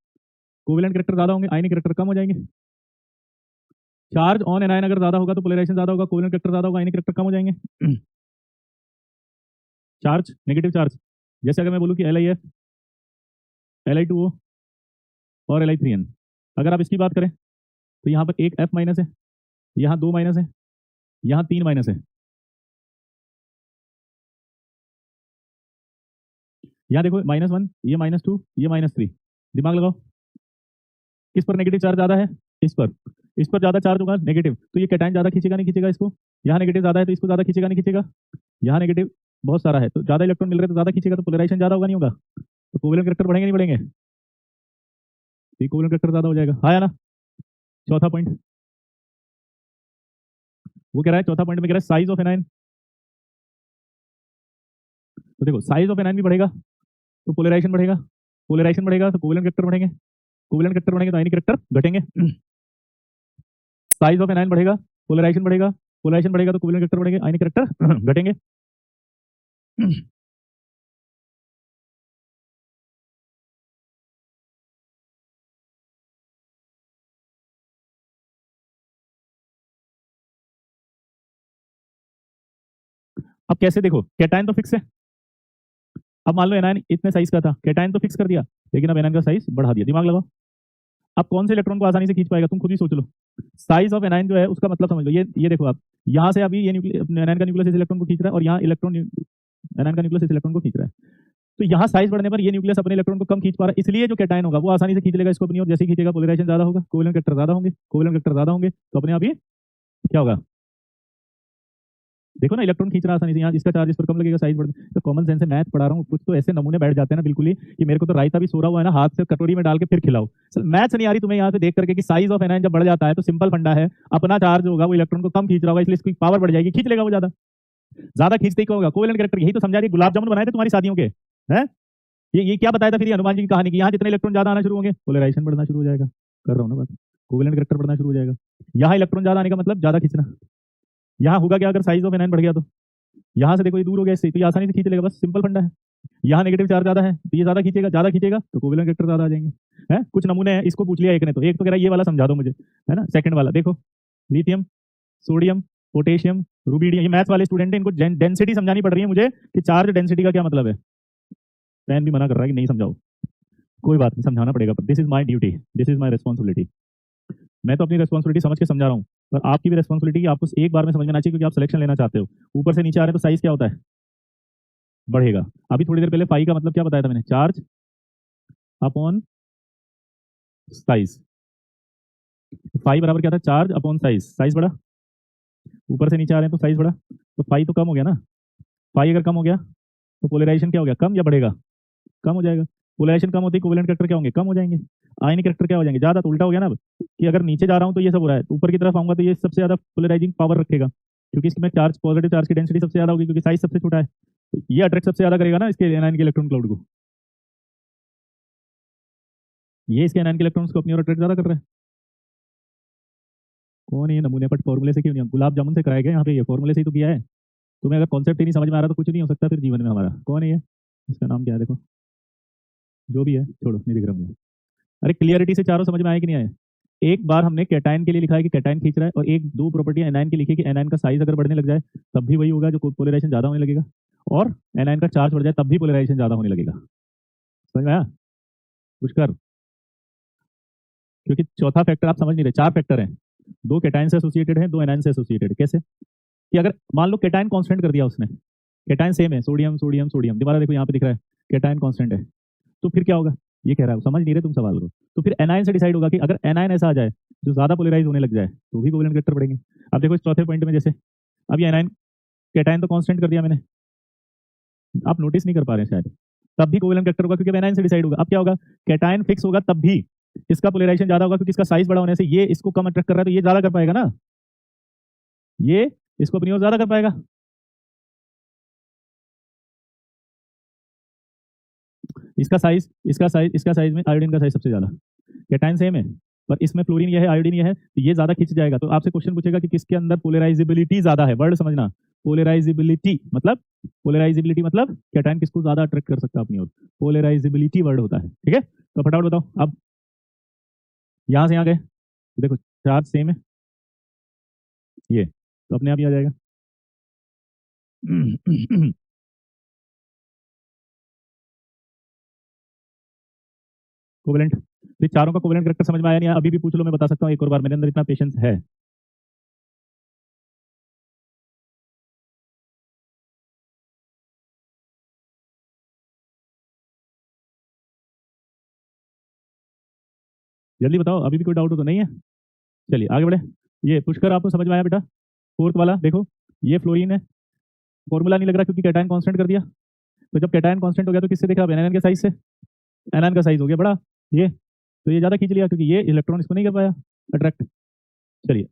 Speaker 1: कोवेलेंट कैरेक्टर ज्यादा होंगे, आयनिक कैरेक्टर कम हो जाएंगे। चार्ज ऑन एनायन अगर ज्यादा होगा तो पोलराइजेशन ज्यादा होगा, कोवेलेंट कैरेक्टर ज्यादा होगा, आयनिक कैरेक्टर कम हो जाएंगे। चार्ज, नेगेटिव चार्ज, जैसे अगर मैं बोलूं कि LiF, Li2O और Li3n, अगर आप इसकी बात करें तो यहाँ पर एक F माइनस है, यहाँ 2 माइनस है, यहाँ 3 माइनस है। यहाँ देखो -1, ये -2, ये -3। दिमाग लगाओ, किस पर नेगेटिव चार्ज ज्यादा है? इस पर। इस पर ज्यादा चार्ज होगा नेगेटिव, तो ये कैटायन ज्यादा खींचेगा नहीं खींचेगा इसको? यहाँ नेगेटिव ज्यादा है तो इसको ज्यादा खींचेगा नहीं खींचेगा? यहाँ नेगेटिव बहुत सारा है तो ज्यादा इलेक्ट्रॉन मिल रहे तो ज्यादा खींचेगा, तो पोलराइजेशन ज्यादा होगा नहीं होगा? तो कोवेलेंट कैरेक्टर बढ़ेंगे नहीं बढ़ेंगे? तो कोवेलेंट कैरेक्टर ज्यादा हो जाएगा, हाँ या ना? चौथा पॉइंट वो कह रहा है, चौथा पॉइंट में कह रहा है साइज ऑफ एनायन। तो देखो साइज ऑफ एनायन भी बढ़ेगा तो पोलराइजेशन बढ़ेगा, पोलराइजेशन बढ़ेगा तो कोवेलेंट कैरेक्टर बढ़ेंगे, कोवेलेंट कैरेक्टर बढ़ेंगे तो आयनिक कैरेक्टर घटेंगे। साइज ऑफ एनायन बढ़ेगा, पोलराइजेशन बढ़ेगा, पोलराइजेशन बढ़ेगा तो कोवेलेंट कैरेक्टर बढ़ेंगे, आयनिक कैरेक्टर घटेंगे। अब कैसे देखो, कैटायन तो फिक्स है। अब मान लो एनायन इतने साइज का था, कैटायन तो फिक्स कर दिया, लेकिन अब एनायन का साइज बढ़ा दिया। दिमाग लगाओ, अब कौन से इलेक्ट्रॉन को आसानी से खींच पाएगा, तुम खुद ही सोच लो। साइज ऑफ एनायन जो है उसका मतलब समझ लो, ये देखो आप, यहाँ से अभी ये एनायन का न्यूक्लियस इस इलेक्ट्रॉन को खींच रहा है, और यहाँ इलेक्ट्रॉन एनायन का न्यूक्लियस इस इलेक्ट्रॉन को खींच रहा है। तो यहाँ साइज बढ़ने पर ये न्यूक्लियस अपने इलेक्ट्रॉन को कम खींच पा रहा है, इसलिए जो कैटायन होगा वो आसानी से खींच लेगा इसको अपनी ओर। जैसे ही खींचेगा पोलराइजेशन ज्यादा होगा, कोवेलेंट कैरेक्टर ज्यादा होंगे, कोवेलेंट कैरेक्टर ज्यादा होंगे, तो अपने आप ही क्या होगा, देखो ना, इलेक्ट्रॉन खींच रहा है आसानी से, यहाँ इसका चार्ज इस पर कम लगेगा, साइज बढ़। तो कॉमन सेंस से मैथ पढ़ा रहा हूँ, कुछ तो ऐसे नमूने बैठ जाते हैं ना बिल्कुल ही, कि मेरे को तो रायता भी सो रहा हुआ है ना, हाथ से कटोरी में डाल के फिर खिलाओ। मैथ्स नहीं आ रही तुम्हें यहाँ से देख करके कि साइज ऑफ एनायन जब बढ़ जाता है तो सिंपल फंडा है, अपना चार्ज होगा वो इलेक्ट्रॉन को कम खींच रहा होगा, इसलिए इसकी पावर बढ़ जाएगी, खींच लेगा वो ज्यादा। ज्यादा खींचते ही क्या होगा, कोवेलेंट कैरेक्टर। यही तो समझा रही, गुलाब जामुन बनाए थे तुम्हारी शादियों के, हैं? ये क्या बताया था फिर, हनुमान जी की कहानी की, यहाँ जितने इलेक्ट्रॉन ज्यादा आना शुरू होंगे पोलराइजेशन बढ़ना शुरू हो जाएगा। कर रहा हूँ ना बात, कोवेलेंट कैरेक्टर बढ़ना शुरू हो जाएगा। यहाँ इलेक्ट्रॉन ज्यादा आने का मतलब ज्यादा खींचना। यहाँ होगा क्या, अगर साइज ऑफ एनायन बढ़ गया तो यहाँ से देखो ये दूर हो गया इससे, तो ये आसानी से खींच लेगा, बस सिंपल फंडा है। यहाँ नेगेटिव चार्ज ज्यादा है तो ये ज्यादा खींचेगा तो कोवेलेंट कैरेक्टर ज्यादा आ जाएंगे। है कुछ नमूने हैं, इसको पूछ लिया एक ने, तो एक तो कह रहा है ये वाला समझा दो मुझे, है ना। सेकंड वाला देखो, लिथियम, सोडियम, पोटेशियम, रुबिडियम, ये मैथ्स वाले स्टूडेंट है, इनको डेंसिटी समझानी पड़ रही है मुझे कि चार्ज डेंसिटी का क्या मतलब है। फैन भी मना कर रहा है कि नहीं समझाओ, कोई बात नहीं, समझाना पड़ेगा, पर this is my duty, this is my responsibility. मैं तो अपनी रिस्पॉन्सिबिलिटी समझ के समझा रहा हूँ, पर आपकी भी रिस्पॉन्सिबिलिटी की आपको एक बार में समझ में आना चाहिए, क्योंकि आप सिलेक्शन लेना चाहते हो। ऊपर से नीचे आ रहे हैं तो साइज क्या होता है, बढ़ेगा। अभी थोड़ी देर पहले फाई का मतलब क्या बताया था मैंने, चार्ज अपॉन साइज। फाई बराबर क्या था, चार्ज अपॉन साइज, साइज बढ़ा, ऊपर से नीचे आ रहे हैं तो साइज बढ़ा, तो फाई तो कम हो गया ना। फाई अगर कम हो गया तो पोलराइजेशन क्या हो गया, कम या बढ़ेगा, कम हो जाएगा। पोलराइजेशन कम होती है, कोवेलेंट कैरेक्टर क्या होंगे, कम हो जाएंगे। आयनिक कैरेक्टर क्या हो जाएंगे, ज्यादा। तो उल्टा हो गया ना अब, कि अगर नीचे जा रहा हूँ तो ये सब हो रहा है, ऊपर की तरफ आऊंगा तो ये सबसे ज्यादा पोलराइजिंग पावर रखेगा, क्योंकि इसमें चार्ज, पॉजिटिव चार्ज की डेंसिटी सबसे ज्यादा होगी, क्योंकि साइज सबसे छोटा है, तो ये अट्रैक्ट सबसे ज्यादा करेगा ना इसके एनायन के इलेक्ट्रॉन क्लाउड को। ये इसके एनायन के इलेक्ट्रॉन्स को अपनी ओर अट्रैक्ट ज्यादा कर रहा है। कौन है ये नमूने, बट फॉर्मूले से क्यों नहीं, हम गुलाब जामुन से कराए गए यहाँ पे, ये फॉर्मूले से ही तो किया है। तुम्हें अगर कॉन्सेप्ट ही नहीं समझ में आ रहा तो कुछ नहीं हो सकता फिर जीवन में हमारा। कौन है ये, इसका नाम क्या है देखो, जो भी है छोड़ो, नहीं दिख रहा मुझे। अरे क्लियरिटी से चारों समझ में आए कि नहीं आए। एक बार हमने कैटायन के लिए लिखा है कि कैटायन खींच रहा है, और एक दो प्रॉपर्टी एनायन की लिखी है कि एनायन का साइज अगर बढ़ने लग जाए तब भी वही होगा, जो पोलराइजेशन ज्यादा होने लगेगा, और एनायन का चार्ज बढ़ जाए तब भी पोलराइजेशन ज्यादा होने लगेगा। समझ में आया, कुछ कर, क्योंकि चौथा फैक्टर आप समझ नहीं रहे, चार फैक्टर हैं, दो कैटायन से एसोसिएटेड है, दो एनायन से एसोसिएटेड है। कैसे, कि अगर मान लो कैटायन कांस्टेंट कर दिया उसने, कैटायन सेम है, सोडियम सोडियम सोडियम, दोबारा देखो यहाँ पे दिख रहा है कैटायन कांस्टेंट है, तो फिर क्या होगा, ये कह रहा है, समझ नहीं रहे तुम सवाल को। तो फिर एनायन से डिसाइड होगा कि अगर एनायन ऐसा आ जाए जो ज्यादा पोलराइज होने लग जाए तो भी कोवेलेंट कैरेक्टर बढ़ेंगे। अब देखो इस चौथे पॉइंट में, जैसे अब ये एनायन, कैटायन तो कांस्टेंट कर दिया मैंने, आप नोटिस नहीं कर पा रहे हैं शायद, तब भी कोवेलेंट कैरेक्टर होगा, क्योंकि एनायन से डिसाइड होगा। अब क्या होगा, कैटायन फिक्स होगा तब भी इसका पोलराइजेशन ज्यादा होगा, क्योंकि इसका साइज बड़ा होने से ये इसको कम अट्रैक्ट कर रहा है, तो ये ज्यादा कर पाएगा ना, ये इसको अपनी ओर ज्यादा कर पाएगा। इसका साइज में आयोडीन का साइज सबसे ज्यादा, कैटायन सेम है, पर इसमें फ्लोरीन ये है, आयोडीन ये है, तो ये ज्यादा खिंच जाएगा। तो आपसे क्वेश्चन पूछेगा कि किसके अंदर पोलराइजेबिलिटी ज्यादा है, वर्ड समझना, पोलराइजेबिलिटी मतलब कैटायन किसको ज्यादा अट्रैक्ट कर सकता है अपनी ओर, पोलराइजेबिलिटी वर्ड होता है। ठीक है, तो फटाफट बताओ। अब यहां से यहाँ गए तो देखो चार्ज सेम है, ये तो अपने आप ही आ जाएगा। कोवेलेंट, तो चारों का कोवेलेंट कैरेक्टर समझ में आया नहीं आया, अभी भी पूछ लो, मैं बता सकता हूँ एक और बार, मेरे अंदर इतना पेशेंस है। जल्दी बताओ, अभी भी कोई डाउट हो तो नहीं है। चलिए आगे बढ़े। ये पुष्कर आपको समझ में आया बेटा, फोर्थ वाला देखो, ये फ्लोरीन है, फॉर्मूला नहीं लग रहा क्योंकि कैटायन कांस्टेंट कर दिया। तो जब कैटायन कांस्टेंट हो गया तो किससे देखा, एनायन के साइज से, एनायन का साइज हो गया बड़ा, ये तो ये ज्यादा खींच लिया, क्योंकि ये इलेक्ट्रॉन इसको नहीं कर पाया अट्रैक्ट। चलिए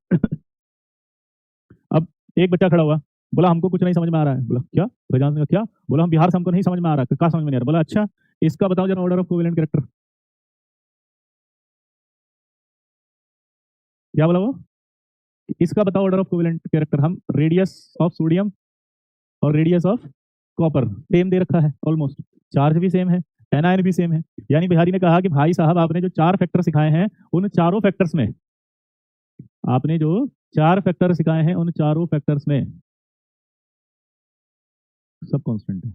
Speaker 1: अब एक बच्चा खड़ा हुआ, बोला हमको कुछ नहीं समझ में आ रहा है। बोला क्या, गजानन का क्या, बोला हम बिहार से, हमको नहीं समझ में आ रहा है। क्या समझ में नहीं आ रहा, बोला अच्छा इसका बताओ जरा ऑर्डर ऑफ कोवेलेंट कैरेक्टर। क्या बोला वो, इसका बताओ ऑर्डर ऑफ कोवेलेंट कैरेक्टर। हम रेडियस ऑफ सोडियम और रेडियस ऑफ कॉपर सेम दे रखा है ऑलमोस्ट, चार्ज भी सेम है, एनायन भी सेम है। यानी बिहारी ने कहा कि भाई साहब आपने जो चार फैक्टर सिखाए हैं उन चारों फैक्टर्स में, आपने जो चार फैक्टर सिखाए हैं उन चारों फैक्टर्स में सब कांस्टेंट है।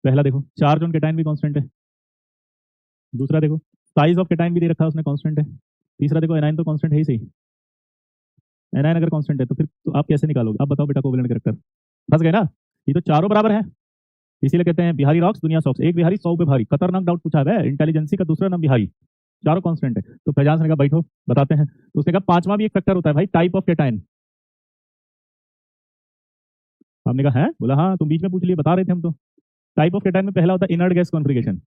Speaker 1: पहला देखो चार्ज ऑन कैटायन भी कांस्टेंट है। दूसरा देखो साइज ऑफ कैटायन भी दे रखा है उसने, कांस्टेंट है। तीसरा देखो एनायन तो कांस्टेंट है ही सही। एनायन अगर कांस्टेंट है तो फिर तो आप कैसे निकालोगे? आप बताओ बेटा कोवेलेंट कैरेक्टर। फंस गए ना? ये तो चारों बराबर है, इसीलिए कहते हैं बिहारी रॉक्स दुनिया सॉक्स। एक बिहारी 100 पे भारी, खतरनाक डाउट पूछा है इंटेलिजेंसी का। दूसरा नाम बिहारी, चारों कांस्टेंट है। तो फैजान ने कहा बैठो बताते हैं। तो उसने कहा पांचवा भी एक फैक्टर होता है भाई, टाइप ऑफ कैटायन। हमने कहा है, बोला हाँ तुम बीच में पूछ लिए, बता रहे थे हम तो। टाइप ऑफ कैटायन में पहला होता है inert gas configuration.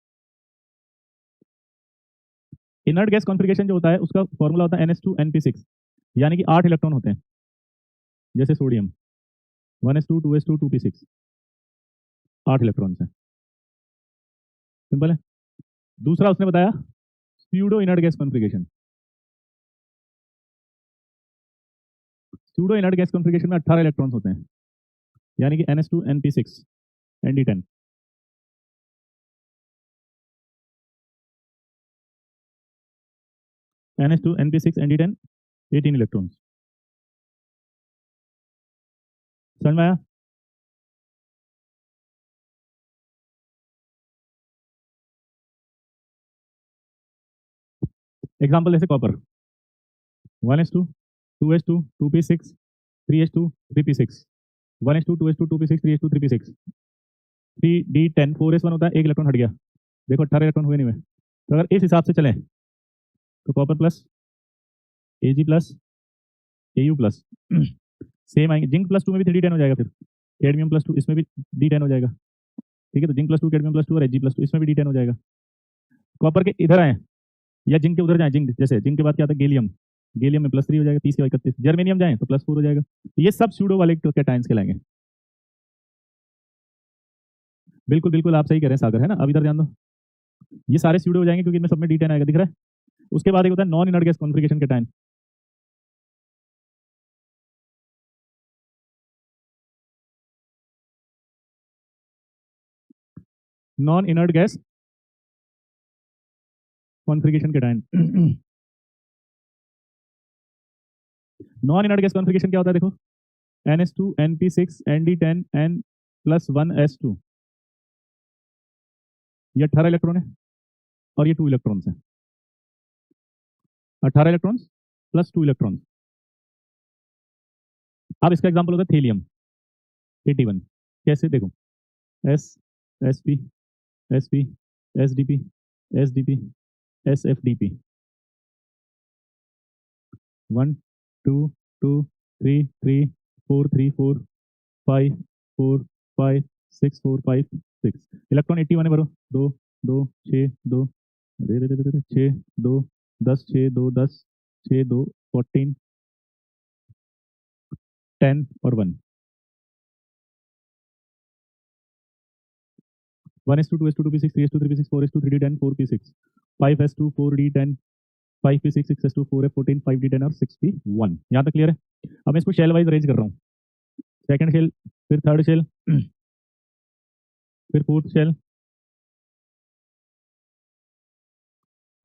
Speaker 1: Inert gas configuration जो होता है उसका फॉर्मूला होता है NH2NP6, यानी कि 8 इलेक्ट्रॉन होते हैं, जैसे sodium 1s2 2s2 2p6, 8 electron है, सिंपल है। दूसरा उसने बताया pseudo inert gas configuration. Pseudo inert gas configuration में 18 इलेक्ट्रॉन्स होते हैं, यानी कि NH2NP6 ND10। NH2NP6 ND10 18 electrons. समझ में आया? एग्जाम्पल जैसे copper 1s2 2s2 2p6 3s2 3p6, 1s2 2s2 2p6 3s2 3p6 3d10 4s1 होता है, एक इलेक्ट्रॉन हट गया। देखो 18 इलेक्ट्रॉन हुए नहीं हुए। तो अगर इस हिसाब से चलें तो copper plus Ag plus Au plus same आएंगे। जिंक प्लस 2 में भी 3d10 हो जाएगा, फिर कैडमियम प्लस 2 इसमें भी d10 हो जाएगा। ठीक है, तो जिंक प्लस 2 कैडमियम प्लस 2 और Ag प्लस 2 इसमें भी d10 हो जाएगा। कॉपर के इधर आए या जिंक के उधर जाए, जिंक जैसे जिंक के बाद क्या आता है गैलियम, गैलियम में +3 हो जाएगा, 30 या 31। जर्मेनियम जाए तो +4 हो जाएगा। तो ये सब स्यूडो वाले कैटायंस कहलाएंगे। बिल्कुल बिल्कुल आप सही कह रहे हैं सागर, है ना? अब इधर ध्यान दो, ये सारे स्यूडो हो जाएंगे क्योंकि इनमें सब में d10 आएगा, दिख रहा है। उसके बाद एक होता है non inert gas configuration cation. Non inert gas configuration cation non inert gas configuration क्या होता है? देखो NH2 NP6 ND10 N plus 1s2, ये 18 इलेक्ट्रॉन है और ये 2 इलेक्ट्रॉन्स है। 18 इलेक्ट्रॉन्स प्लस 2 इलेक्ट्रॉन्स। अब इसका एग्जांपल होता है थेलियम 81। कैसे देखो, S SP SP SDP SDP SFDP 1 2 2 3 3 4 3 4 5 4 5 6 4 5 6 electron 81 है, भरो 2 2 6 2 6 2 10 6 2 10 6 2 14 10 और 1 1s2 2s2 2p6 3s2 3p6 4s2 3d10 4p6 5s2 4d10 5p6 6s2 4f14 5d10 और 6p1। यहाँ तक क्लियर है? अब मैं इसको शेल वाइज अरेंज कर रहा हूँ। सेकंड शेल, फिर थर्ड शेल, फिर फोर्थ शेल,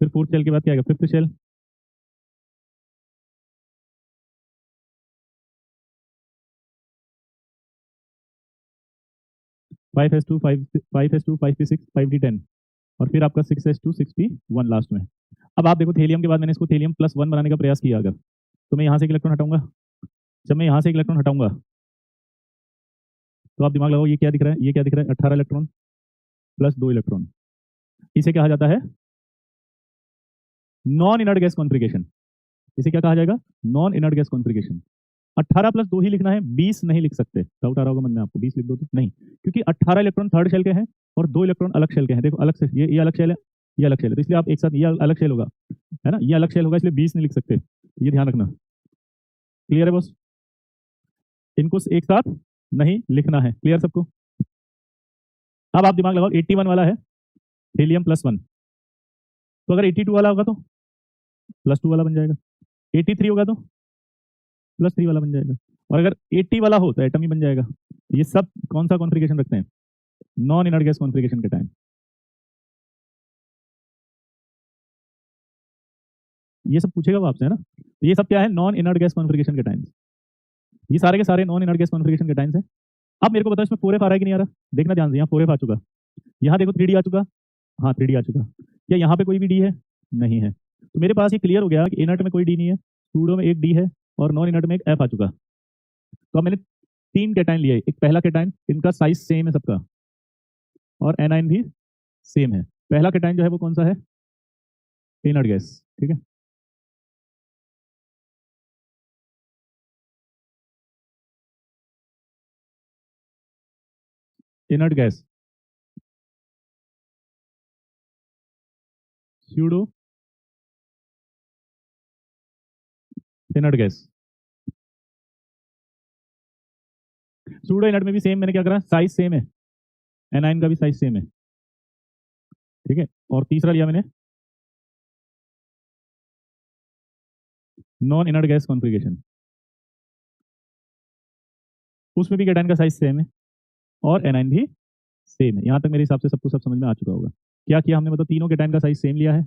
Speaker 1: फिर फोर्थ शेल के बाद क्या आएगा? Fifth shell, five s two five s two 5p6 5d10 और फिर आपका 6s2 6p1 लास्ट में। अब आप देखो थेलियम के बाद मैंने इसको थेलियम +1 बनाने का प्रयास किया। अगर तो मैं यहाँ से एक इलेक्ट्रॉन हटाऊंगा, जब मैं यहाँ से एक इलेक्ट्रॉन हटाऊंगा तो आप दिमाग लगाओ, ये क्या दिख रहा है? ये क्या दिख रहा है? 18 इलेक्ट्रॉन प्लस 2 इलेक्ट्रॉन। इसे कहा जाता है नॉन इनर्ट गैस कॉन्फ़िगरेशन। इसे क्या कहा जाएगा? Non inert gas configuration. 18 + 2 ही लिखना है, 20 नहीं लिख सकते। डाउट आ रहा होगा मन में आपको, 20 लिख दो तो नहीं, क्योंकि 18 इलेक्ट्रॉन थर्ड शेल के हैं और 2 इलेक्ट्रॉन अलग शेल के हैं। देखो अलग से, ये अलग शेल है, ये अलग शेल है, तो इसलिए आप एक साथ, ये अलग शेल होगा, है ना, ये अलग शेल होगा, इसलिए 20 नहीं लिख सकते। ये ध्यान रखना। क्लियर है बॉस? इनको एक साथ नहीं लिखना है। क्लियर सबको? अब आप दिमाग लगाओ, 81 वाला है हीलियम +1, तो अगर 82 वाला होगा तो +2 वाला बन जाएगा, 83 होगा तो +3 वाला बन जाएगा, और अगर 80 वाला हो तो एटम ही बन जाएगा। ये सब कौन सा कॉन्फ़िगरेशन रखते हैं? नॉन इनर्ट गैस कॉन्फ़िगरेशन के टाइम। ये सब पूछेगा वो आपसे, है ना? तो ये सब क्या है? नॉन इनर्ट गैस कॉन्फ़िगरेशन के टाइम्स। ये सारे के सारे नॉन इनर्ट गैस कॉन्फ़िगरेशन के टाइम्स है। अब मेरे को बताओ इसमें 4F आ रहा है कि नहीं आ रहा, देखना ध्यान से, यहाँ 4F आ चुका, यहाँ देखो 3D आ चुका, हाँ 3D आ चुका, क्या यहाँ पे कोई भी डी है, नहीं है, तो मेरे पास ये क्लियर हो गया कि इनर्ट में कोई डी नहीं है, सूडो में एक डी है और नॉन इनर्ट में एक एफ आ चुका। तो अब मैंने 3 कैटाइन लिए, एक पहला कैटाइन, इनका साइज सेम है सबका और एनाइन भी सेम है। पहला कैटाइन जो है वो कौन सा है, इनर्ट गैस, ठीक है, inert gas, pseudo inert gas, pseudo inert में भी सेम, मैंने क्या करा, साइज सेम है, एनाइन का भी साइज सेम है, ठीक है, और तीसरा लिया मैंने नॉन इनर्ट गैस कॉन्फ़िगरेशन, उसमें भी कैटाइन का साइज सेम है और एनाइन भी सेम है। यहाँ तक मेरे हिसाब से सबको सब समझ में आ चुका होगा। क्या किया हमने, मतलब तीनों कैटाइन का साइज सेम लिया है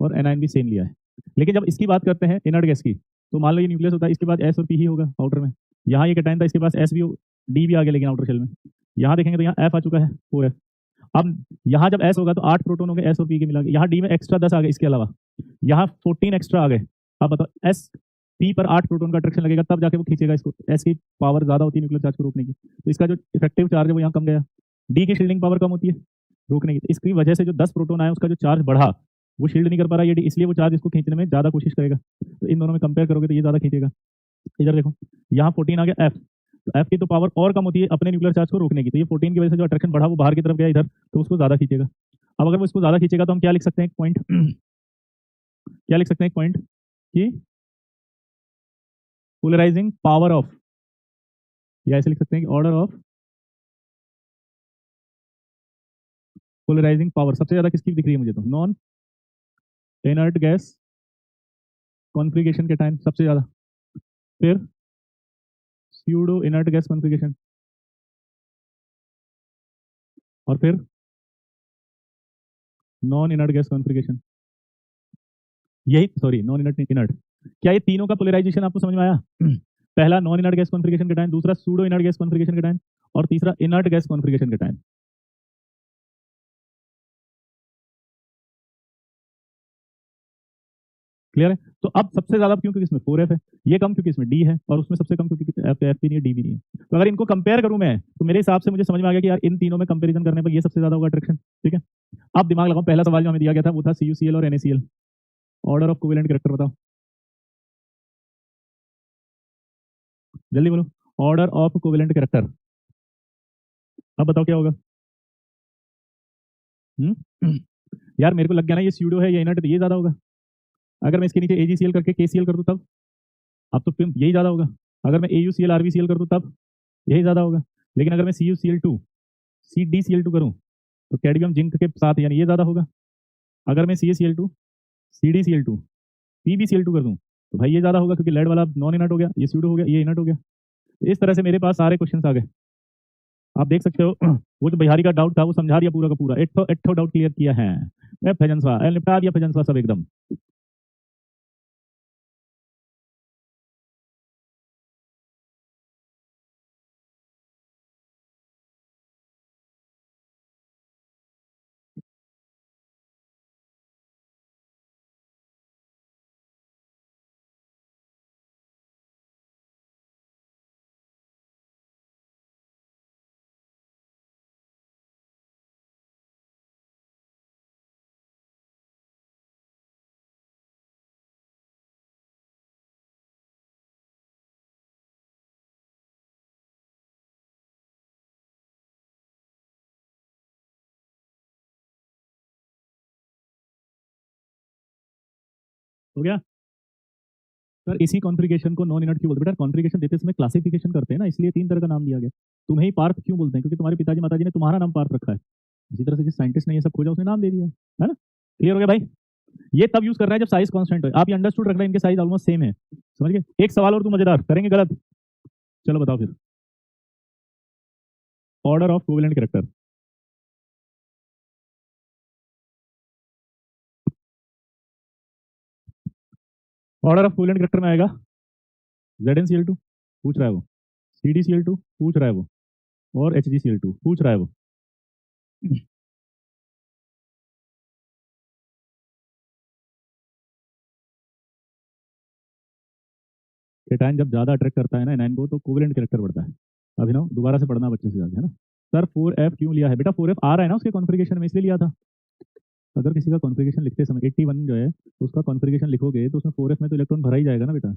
Speaker 1: और एनाइन भी सेम लिया है। लेकिन जब इसकी बात करते हैं इनर्ट गैस की, तो मान लो ये न्यूक्लियस होता है, इसके बाद एस और पी ही होगा आउटर में, यहाँ ये कैटाइन था, इसके पास एस भी डी भी आ गया लेकिन आउटर शेल में, यहाँ देखेंगे तो यहाँ एफ आ चुका है 4F। अब यहाँ जब एस होगा तो 8 प्रोटोन हो गए एस और पी के मिला के, यहाँ डी में एक्स्ट्रा 10 आ गए, इसके अलावा यहाँ 14 एक्स्ट्रा आ गए। अब बताओ एस पी पर 8 प्रोटोन का अट्रैक्शन लगेगा तब जाके वो खींचेगा इसको, एस की पावर ज्यादा होती है न्यूक्लियर चार्ज को रोकने की, तो इसका जो इफेक्टिव चार्ज है वो यहाँ कम गया, डी की शील्डिंग पावर कम होती है रोकने की, तो इसकी वजह से जो 10 प्रोटोन आए उसका जो चार्ज बढ़ा वो शील्ड नहीं कर पा रहा ये डी, इसलिए वो चार्ज इसको खींचने में ज्यादा कोशिश करेगा। तो इन दोनों में कंपेयर करोगे तो ये ज्यादा खींचेगा। इधर देखो यहाँ 14 आ गया एफ, तो एफ की तो पावर और कम होती है अपने न्यूक्लियर चार्ज को रोकने की, तो ये 14 की वजह से जो अट्रैक्शन बढ़ा वो बाहर की तरफ गया इधर, तो उसको ज्यादा खींचेगा। अब अगर वो इसको ज्यादा खींचेगा तो हम क्या लिख सकते हैं, एक पॉइंट क्या लिख सकते हैं, एक पॉइंट कि पोलराइजिंग पावर ऑफ, या ऐसे लिख सकते हैं कि ऑर्डर ऑफ पोलराइजिंग पावर सबसे ज्यादा किसकी दिख रही है मुझे, तो नॉन इनर्ट गैस कॉन्फ़िगरेशन के टाइम सबसे ज्यादा, फिर स्यूडो इनर्ट गैस कॉन्फ़िगरेशन, और फिर नॉन इनर्ट गैस कॉन्फ़िगरेशन, यही सॉरी नॉन इनर्ट नहीं इनर्ट। क्या ये तीनों का पोलराइजेशन आपको समझ में आया? पहला नॉन इनर्ट गैस कॉन्फ़िगरेशन के टाइम, दूसरा सूडो इनर्ट गैस कॉन्फ़िगरेशन के टाइम, और तीसरा इनर्ट गैस कॉन्फ़िगरेशन के टाइम। क्लियर है? तो अब सबसे ज्यादा क्यों, क्योंकि इसमें 4F है, ये कम क्योंकि इसमें D है, और उसमें सबसे कम क्योंकि एफ भी नहीं है, डी भी नहीं है। तो अगर इनको कंपेयर करूं मैं, तो मेरे हिसाब से मुझे समझ में आ गया कि यार इन तीनों में कंपैरिजन करने पर ये सबसे ज्यादा होगा अट्रैक्शन। ठीक है, अब दिमाग लगाओ, पहला सवाल जो हमें दिया गया था वो था CuCl और NaCl, order of covalent character बताओ, जल्दी बोलो, ऑर्डर ऑफ कोवेलेंट कैरेक्टर, अब बताओ क्या होगा। यार मेरे को लग गया ना ये स्यूडो है या इनर्ट, तो ये ज्यादा होगा। अगर मैं इसके नीचे AgCl करके KCl कर दूं तब, अब तो फिर यही ज्यादा होगा। अगर मैं AuCl RbCl कर दूं तब यही ज्यादा होगा। लेकिन अगर मैं CuCl2 CdCl2 करूं तो कैडमियम जिंक के साथ, यानी ये ज्यादा होगा। अगर मैं CaCl2 CdCl2 PbCl2 कर दूं तो भाई ये ज्यादा होगा, क्योंकि लेड वाला नॉन इनर्ट हो गया, ये स्यूडो हो गया, ये इनर्ट हो गया। तो इस तरह से मेरे पास सारे क्वेश्चन आ गए, आप देख सकते हो। वो जो बिहारी का डाउट था वो समझा दिया पूरा का पूरा, एट्ठो डाउट क्लियर किया है, मैं फजनसा निपटा दिया, फजनसा सब एकदम। हो गया सर, इसी कॉन्फ़िगरेशन को नॉन इनर्ट क्यों बोलते हैं बेटा, कॉन्फ़िगरेशन देते समय क्लासिफिकेशन करते हैं ना, इसलिए 3 तरह का नाम दिया गया। तुम्हें ही पार्थ क्यों बोलते हैं, क्योंकि तुम्हारे पिताजी माताजी ने तुम्हारा नाम पार्थ रखा है, इसी तरह से जिस साइंटिस्ट ने ये सब खोजा उसने नाम दे दिया है ना। क्लियर हो गया भाई? ये तब यूज कर रहा है जब साइज कांस्टेंट हो, आप ये अंडरस्टूड रख रहे हैं इनके साइज ऑलमोस्ट सेम है, समझ गए। एक सवाल और, तुम मजेदार करेंगे गलत, चलो बताओ फिर, order of covalent character, order of covalent character में आएगा ZnCl2 पूछ रहा है वो, CdCl2 पूछ रहा है वो, और HgCl2 पूछ रहा है वो। केटाइन जब ज्यादा अट्रैक्ट करता है ना एनाइन को तो कोवेलेंट कैरेक्टर बढ़ता है। अभिनव दोबारा से पढ़ना बच्चे से जाके, है ना। सर 4F क्यों लिया है बेटा? 4F आ रहा है ना उसके कॉन्फ़िगरेशन में, इसलिए लिया था। अगर किसी का कॉन्फ़िगरेशन लिखते समय 81 जो है उसका कॉन्फ़िगरेशन लिखोगे तो उसमें 4F में तो इलेक्ट्रॉन भरा ही जाएगा ना बेटा,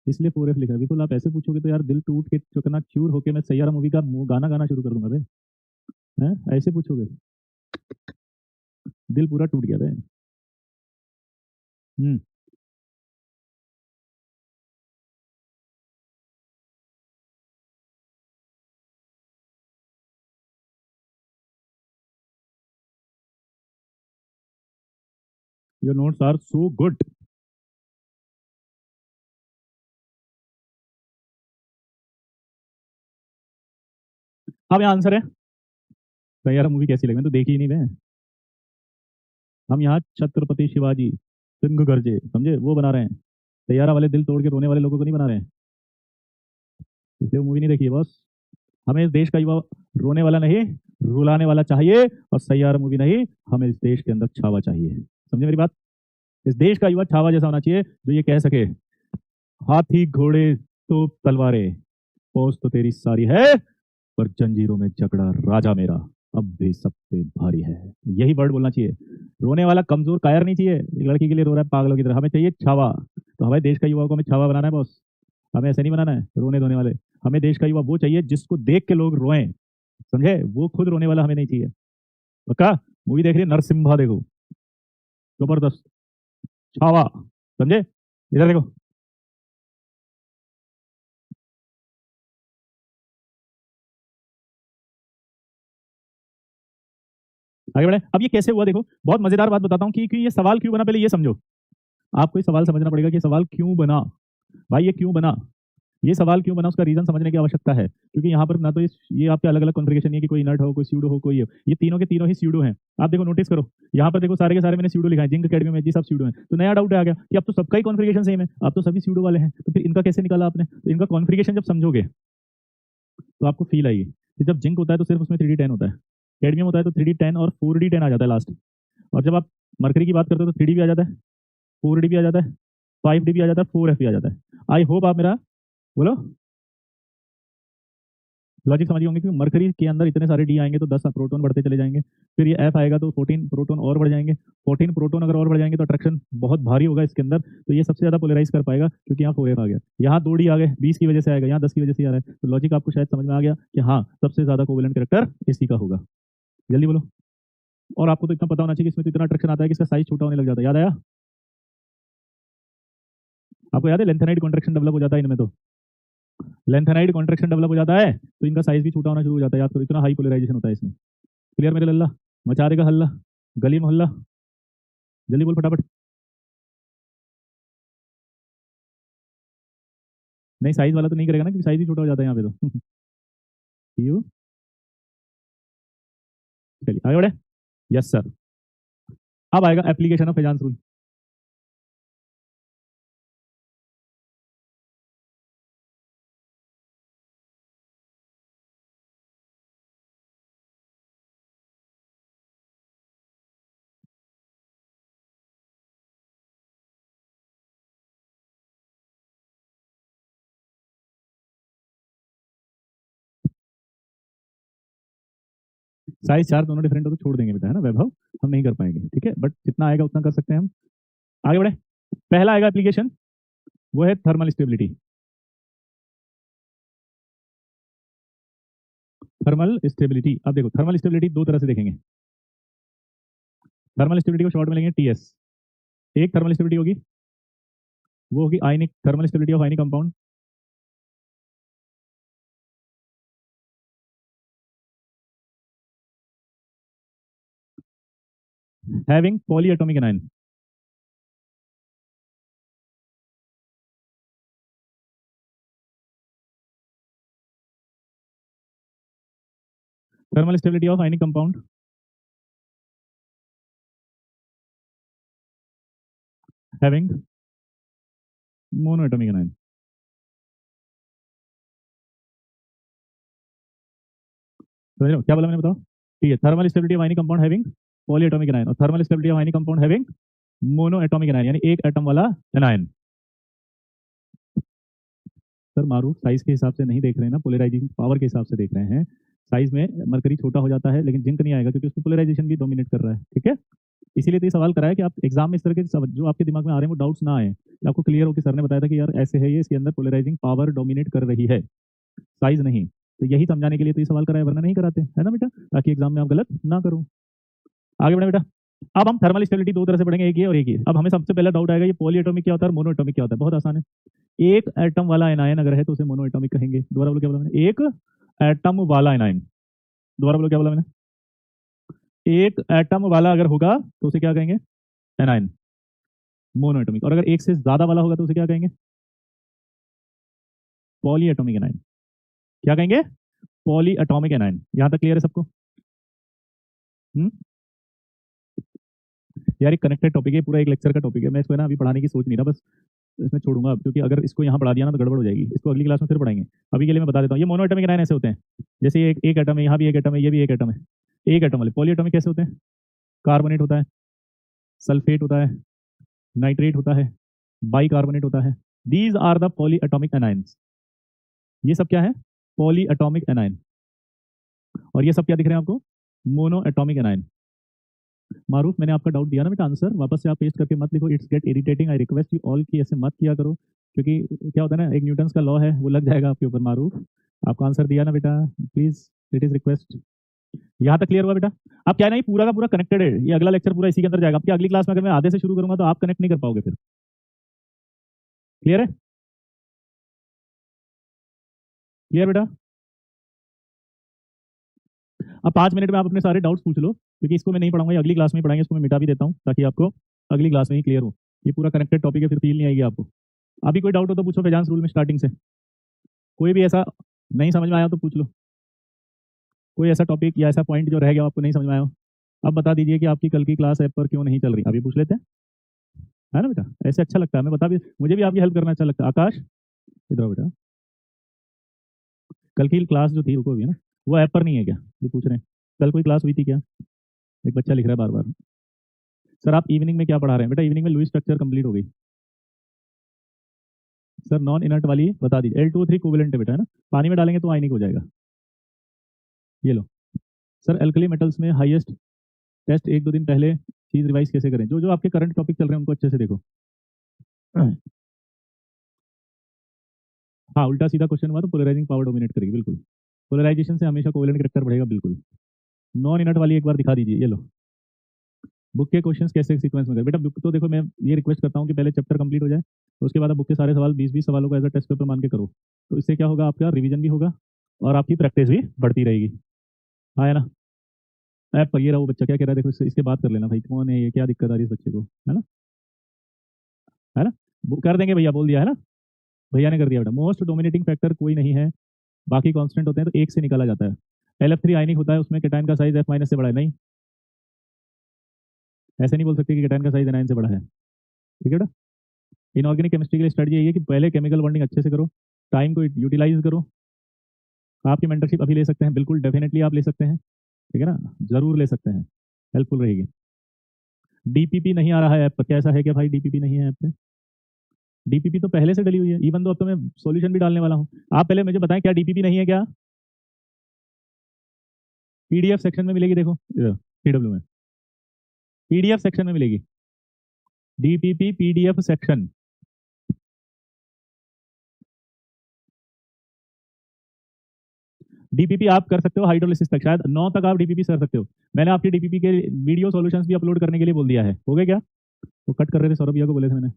Speaker 1: इसलिए 4F लिखा है। बिल्कुल आप ऐसे पूछोगे तो यार दिल टूट के चकना चूर होके मैं सैयारा मूवी का गाना गाना शुरू कर दूंगा बे। हैं ऐसे पूछोगे, दिल पूरा टूट गया बे। Hmm. Your notes are so good. अब यहाँ आंसर है। सैयारा मूवी कैसी लगी? मैं तो देखी ही नहीं बे। हम यहाँ छत्रपति शिवाजी सिंह गर्जे समझे वो बना रहे हैं। सैयारा वाले दिल तोड़ के रोने वाले लोगों को नहीं बना रहे हैं, इसलिए वो मूवी नहीं देखी है बॉस। हमें इस देश का युवा रोने वाला नहीं, रुलाने वाला चाहिए। और सैयारा मूवी नहीं, हमें इस देश के अंदर छावा चाहिए। समझे मेरी बात? इस देश का युवा छावा जैसा होना चाहिए जो ये कह सके, हाथी घोड़े तो तलवारें, फौज तो तेरी सारी है, पर जंजीरों में जकड़ा राजा मेरा अब भी सब पे भारी है। यही वर्ड बोलना चाहिए। रोने वाला कमजोर कायर नहीं चाहिए, एक लड़की के लिए रो रहा है पागलों की तरह, हमें चाहिए छावा। तो हमारे देश का युवा को हमें छावा बनाना है बॉस। हमें ऐसे नहीं बनाना है रोने धोने वाले। हमें देश का युवा वो चाहिए जिसको देख के लोग रोएं, समझे? वो खुद रोने वाला हमें नहीं चाहिए। पक्का? मूवी देख रही है नरसिम्हा, देखो जबरदस्त छावा, समझे? इधर देखो। आगे बढ़े। अब ये कैसे हुआ देखो, बहुत मजेदार बात बताता हूँ कि ये सवाल क्यों बना, पहले ये समझो। आपको ये सवाल समझना पड़ेगा कि सवाल क्यों बना। भाई ये क्यों बना, ये सवाल क्यों बना उसका रीजन समझने की आवश्यकता है, क्योंकि यहाँ पर ना तो ये आपके अलग अलग कॉन्फ़िगरेशन नहीं है कि कोई नट हो, कोई स्यूडो हो, कोई हो। ये तीनों के तीनों ही स्यूडो हैं। आप देखो, नोटिस करो, यहाँ पर देखो सारे के सारे मैंने स्यूडो लिखा है, जिंक अकेडमी में जी सब स्यूडो हैं। तो नया डाउट आ गया कि अब तो सबका ही कॉन्फ़िगरेशन सेम है, अब तो सभी स्यूडो वाले हैं, तो फिर इनका कैसे निकाला आपने? तो इनका कॉन्फ़िगरेशन जब समझोगे तो आपको फील आएगी कि जब जिंक होता है तो सिर्फ उसमें 3D10 होता है, कैडमियम होता है तो 3D10 और 4D10 आ जाता है लास्ट। और जब आप मरकरी की बात करते हो तो 3D भी आ जाता है, 4D भी आ जाता है, 5D भी आ जाता है, 4F भी आ जाता है। आई होप आप मेरा बोलो लॉजिक समझिए होंगे कि मरकरी के अंदर इतने सारे डी आएंगे तो 10 प्रोटॉन बढ़ते चले जाएंगे। फिर ये एफ आएगा तो 14 प्रोटॉन और बढ़ जाएंगे। 14 प्रोटॉन अगर और बढ़ जाएंगे तो अट्रैक्शन बहुत भारी होगा इसके अंदर, तो ये सबसे ज्यादा पोलराइज कर पाएगा, क्योंकि यहाँ 4F आ गया। यहाँ 2D आ गए, 20 की वजह से आएगा, यहाँ 10 की वजह से आ रहा है। तो लॉजिक आपको शायद समझ में आ गया कि हाँ सबसे ज्यादा कोवेलेंट कैरेक्टर इसी का होगा। जल्दी बोलो। और आपको तो इतना पता होना चाहिए कि इसमें तो इतना अट्रैक्शन आता है कि इसका साइज छोटा होने लग जाता है। याद आया? आपको याद है लेंथेनाइड कॉन्ट्रैक्शन डेवलप हो जाता है इनमें तो, लेंथेनाइड कॉन्ट्रैक्शन डेवलप हो जाता है तो इनका साइज भी छोटा होना शुरू हो जाता है। याद करो, इतना हाई पोलराइजेशन होता है इसमें। क्लियर मेरे लल्ला? मचा देगा हल्ला गली मोहल्ला। जल्दी बोल फटाफट। नहीं साइज वाला तो नहीं करेगा ना, क्योंकि साइज ही छोटा हो जाता है यहाँ पे तो। यू चलिए आगे बढ़े। Yes sir. अब आएगा एप्लीकेशन ऑफ हेजांस रूल। साइज चार दोनों डिफरेंट हो तो छोड़ देंगे बेटा, है ना वैभव? हम नहीं कर पाएंगे, ठीक है, बट जितना आएगा उतना कर सकते हैं हम। आगे बढ़े। पहला आएगा एप्लीकेशन, वो है थर्मल स्टेबिलिटी। थर्मल स्टेबिलिटी, अब देखो थर्मल स्टेबिलिटी दो तरह से देखेंगे। थर्मल स्टेबिलिटी को शॉर्ट में लेंगे TS। एक थर्मल स्टेबिलिटी होगी, वो होगी ionic thermal stability of ionic compound, having polyatomic anion. Thermal stability of ionic compound having monoatomic anion. समझ रहे हो क्या बोला मैंने, बताओ। ठीक है, thermal stability of any compound having polyatomic anion और thermal stability of any compound having monoatomic anion, यानी एक एटम वाला एनायन। सर मारूफ साइज के हिसाब से नहीं देख रहे हैं ना, पोलराइजेशन पावर के हिसाब से देख रहे हैं। साइज में मरकरी छोटा हो जाता है लेकिन जिंक नहीं आएगा क्योंकि उसमें पोलराइजेशन भी डोमिनेट कर रहा है, ठीक है। इसीलिए तो ये सवाल कराया कि आप एग्जाम में इस तरह के जो आपके दिमाग में आ रहे हैं वो डाउट्स ना आए, आपको क्लियर हो कि सर ने बताया था कि यार ऐसे है, ये इसके अंदर पोलराइजिंग पावर डोमिनेट कर रही है, साइज नहीं। तो यही समझाने के लिए तो ये सवाल कराया, वरना नहीं कराते, है ना बेटा, ताकि एग्जाम में आप गलत ना करो। आगे बढ़े बेटा। अब हम थर्मल स्टेबिलिटी दो तरह से पढ़ेंगे, एक ये और एक ये। अब हमें सबसे पहला डाउट आएगा, ये पॉली एटॉमिक क्या होता है और मोनो एटॉमिक क्या होता है। बहुत आसान है, एक एटम वाला एनायन अगर है तो उसे मोनो एटॉमिक कहेंगे। दोबारा बोलो क्या बोला मैंने, एक एटम वाला एनायन। दोबारा बोलो क्या बोला मैंने, एक एटम वाला अगर होगा तो उसे क्या कहेंगे, एनायन, मोनो एटॉमिक। और अगर एक से ज्यादा वाला होगा तो उसे क्या कहेंगे, पॉली एटॉमिक एनायन। क्या कहेंगे, पॉली एटॉमिक एनायन। यहां तक क्लियर है सबको। हम्म यार एक कनेक्टेड टॉपिक है, पूरा एक लेक्चर का टॉपिक है, मैं इसको ना अभी पढ़ाने की सोच नहीं रहा, बस इसमें छोड़ूंगा अब, क्योंकि अगर इसको यहाँ पढ़ा दिया ना तो गड़बड़ हो जाएगी, इसको अगली क्लास में फिर पढ़ाएंगे। अभी के लिए मैं बता देता हूँ, ये मोनो एटॉमिक एनायन ऐसे होते हैं, जैसे ये एक एटम है, यहाँ भी एक एटम है, ये भी एक एटम है, एक एटम वाले। पॉली एटॉमिक कैसे होते हैं, कार्बोनेट होता है, सल्फेट होता है, नाइट्रेट होता है, बाई कार्बोनेट होता है। These are the polyatomic anions. ये सब क्या है, पॉली एटॉमिक एनायन। और ये सब क्या दिख रहे हैं आपको, मोनो एटॉमिक एनायन। मारूफ मैंने आपका डाउट दिया ना बेटा, आंसर वापस से आप पेस्ट करके मत लिखो, it's get irritating, I request you all की ऐसे मत किया करो, क्योंकि क्या होता है ना, एक न्यूटन्स का लॉ है वो लग जाएगा आपके ऊपर। मारूफ आपका आंसर दिया ना बेटा, प्लीज इट इज रिक्वेस्ट। यहाँ तक क्लियर हुआ बेटा। अब क्या है ना, ये पूरा का पूरा कनेक्टेड है, ये अगला लेक्चर पूरा इसी के अंदर जाएगा। आपकी अगली क्लास में अगर मैं आधे से शुरू करूंगा तो आप कनेक्ट नहीं कर पाओगे फिर। क्लियर है, क्लियर बेटा। अब 5 मिनट में आप अपने सारे डाउट्स पूछ लो, क्योंकि इसको मैं नहीं पढ़ाऊंगा, ये अगली क्लास में ही पढ़ाएंगे, इसको मैं मिटा भी देता हूँ ताकि आपको अगली क्लास में ही क्लियर हो। ये पूरा कनेक्टेड टॉपिक है, फिर फील नहीं आएगी आपको। अभी कोई डाउट हो तो पूछो, फैजांस रूल में स्टार्टिंग से कोई भी ऐसा नहीं समझ में आया तो पूछ लो, कोई ऐसा टॉपिक या ऐसा पॉइंट जो रह गया आपको नहीं समझ में आया हो। अब बता दीजिए कि आपकी कल की क्लास ऐप पर क्यों नहीं चल रही, अभी पूछ लेते हैं, है ना बेटा। ऐसे अच्छा लगता है, मैं बता भी, मुझे भी आपकी हेल्प करना अच्छा लगता है। आकाश इधर आओ बेटा, कल की क्लास जो थी, रुको अभी, है ना, वो ऐप पर नहीं है क्या, ये पूछ रहे हैं। कल कोई क्लास हुई थी क्या, एक बच्चा लिख रहा है बार बार। सर आप इवनिंग में क्या पढ़ा रहे हैं बेटा, इवनिंग में लुईस स्ट्रक्चर कंप्लीट हो गई। सर नॉन इनर्ट वाली बता दीजिए, L2O3 कोवेलेंट है बेटा, है ना, पानी में डालेंगे तो आयनिक हो जाएगा। ये लो। सर एल्कली मेटल्स में हाईएस्ट टेस्ट 1-2 दिन पहले चीज रिवाइज कैसे करें, जो जो आपके करंट टॉपिक चल रहे हैं उनको अच्छे से देखो। हाँ उल्टा सीधा क्वेश्चन हुआ तो पोलराइजिंग पावर डोमिनेट करेगी, बिल्कुल। पोलराइजेशन से हमेशा कोवेलेंट कैरेक्टर बढ़ेगा, बिल्कुल। नॉन इनर्ट वाली एक बार दिखा दीजिए, ये लो। बुक के क्वेश्चंस कैसे सीक्वेंस में करें बेटा, बुक तो देखो, मैं ये रिक्वेस्ट करता हूँ कि पहले चैप्टर कंप्लीट हो जाए, तो उसके बाद आप बुक के सारे सवाल 20-20 सवालों को एज अ टेस्ट पेपर मान के करो, तो इससे क्या होगा, आपका रिवीजन भी होगा और आपकी प्रैक्टिस भी बढ़ती रहेगी। हाँ है ना। ऐप पर ये रहा वो बच्चा क्या कह रहा है, देखो इसके बात कर लेना भाई, कौन है ये, क्या दिक्कत आ रही है इस बच्चे को, है ना, है ना। वो कर देंगे भैया, बोल दिया है ना, भैया ने कर दिया बेटा। मोस्ट डोमिनेटिंग फैक्टर कोई नहीं है, बाकी कांस्टेंट होते हैं तो एक से निकाला जाता है। Lf3 आयनिक होता है, उसमें केटाइन का साइज F- से बड़ा है, नहीं ऐसे नहीं बोल सकते कि केटाइन का साइज एनायन से बड़ा है, ठीक है बेटा। इनऑर्गेनिक केमिस्ट्री के लिए स्ट्रेटजी यही है कि पहले केमिकल बॉन्डिंग अच्छे से करो, टाइम को यूटिलाइज करो। आपकी मेंटरशिप अभी ले सकते हैं, बिल्कुल डेफिनेटली आप ले सकते हैं, ठीक है ना, जरूर ले सकते हैं, हेल्पफुल रहेगी। डीपीपी नहीं आ रहा है ऐप पर, कैसा है क्या भाई, डीपीपी नहीं है ऐप पे। डीपीपी तो पहले से डली हुई है, इवन तो अब तो मैं सॉल्यूशन भी डालने वाला हूँ। आप पहले मुझे बताएं क्या डीपीपी नहीं है क्या, पीडीएफ सेक्शन में मिलेगी, देखो पीडब्ल्यू में, पीडीएफ सेक्शन में मिलेगी, डीपीपी पीडीएफ सेक्शन। डीपीपी आप कर सकते हो हाइड्रोलिसिस तक, शायद 9 तक आप डीपीपी कर सकते हो। मैंने आपकी डीपीपी के वीडियो सॉल्यूशंस भी अपलोड करने के लिए बोल दिया है, हो गया क्या, वो कट कर रहे थे, सौरभ भैया को बोले थे मैंने।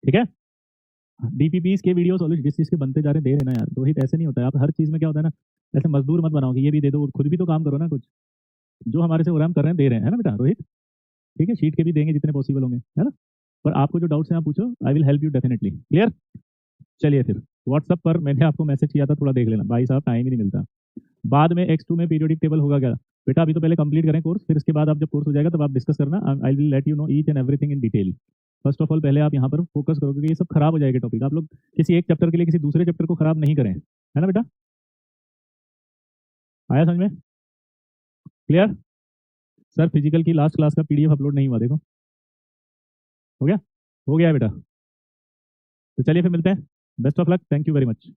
Speaker 1: ठीक है, डीपीपी के वीडियो सॉल्यूशन जिस चीज के बनते जा रहे हैं, दे रहे ना यार रोहित, ऐसे नहीं होता है। आप हर चीज में क्या होता है ना, ऐसे मजदूर मत बनाओ कि ये भी दे दो, खुद भी तो काम करो ना कुछ। जो हमारे से हो रहा है हम कर रहे हैं, दे रहे हैं, है ना बेटा रोहित। ठीक है, शीट के भी देंगे जितने पॉसिबल होंगे, है ना। पर आपको जो डाउट्स हैं आप पूछो, I will help you definitely, clear. चलिए फिर, व्हाट्सएप पर मैंने आपको मैसेज किया था, थोड़ा देख लेना भाई साहब, टाइम ही नहीं मिलता। बाद में X2 में पीरियोडिक टेबल होगा क्या बेटा, अभी तो पहले कंप्लीट करें कोर्स, फिर इसके बाद आप जब कोर्स हो जाएगा तब आप डिस्कस करना, I will let you know each and everything in detail. First of all पहले आप यहाँ पर फोकस करो, क्योंकि ये सब खराब हो जाएगा टॉपिक। आप लोग किसी एक चैप्टर के लिए किसी दूसरे चैप्टर को खराब नहीं करें, है ना बेटा? आया समझ में? क्लियर? सर फिजिकल की लास्ट क्लास का पीडीएफ अपलोड नहीं हुआ, देखो। हो गया? हो गया बेटा। तो चलिए फिर मिलते हैं। Best of luck, thank you very much.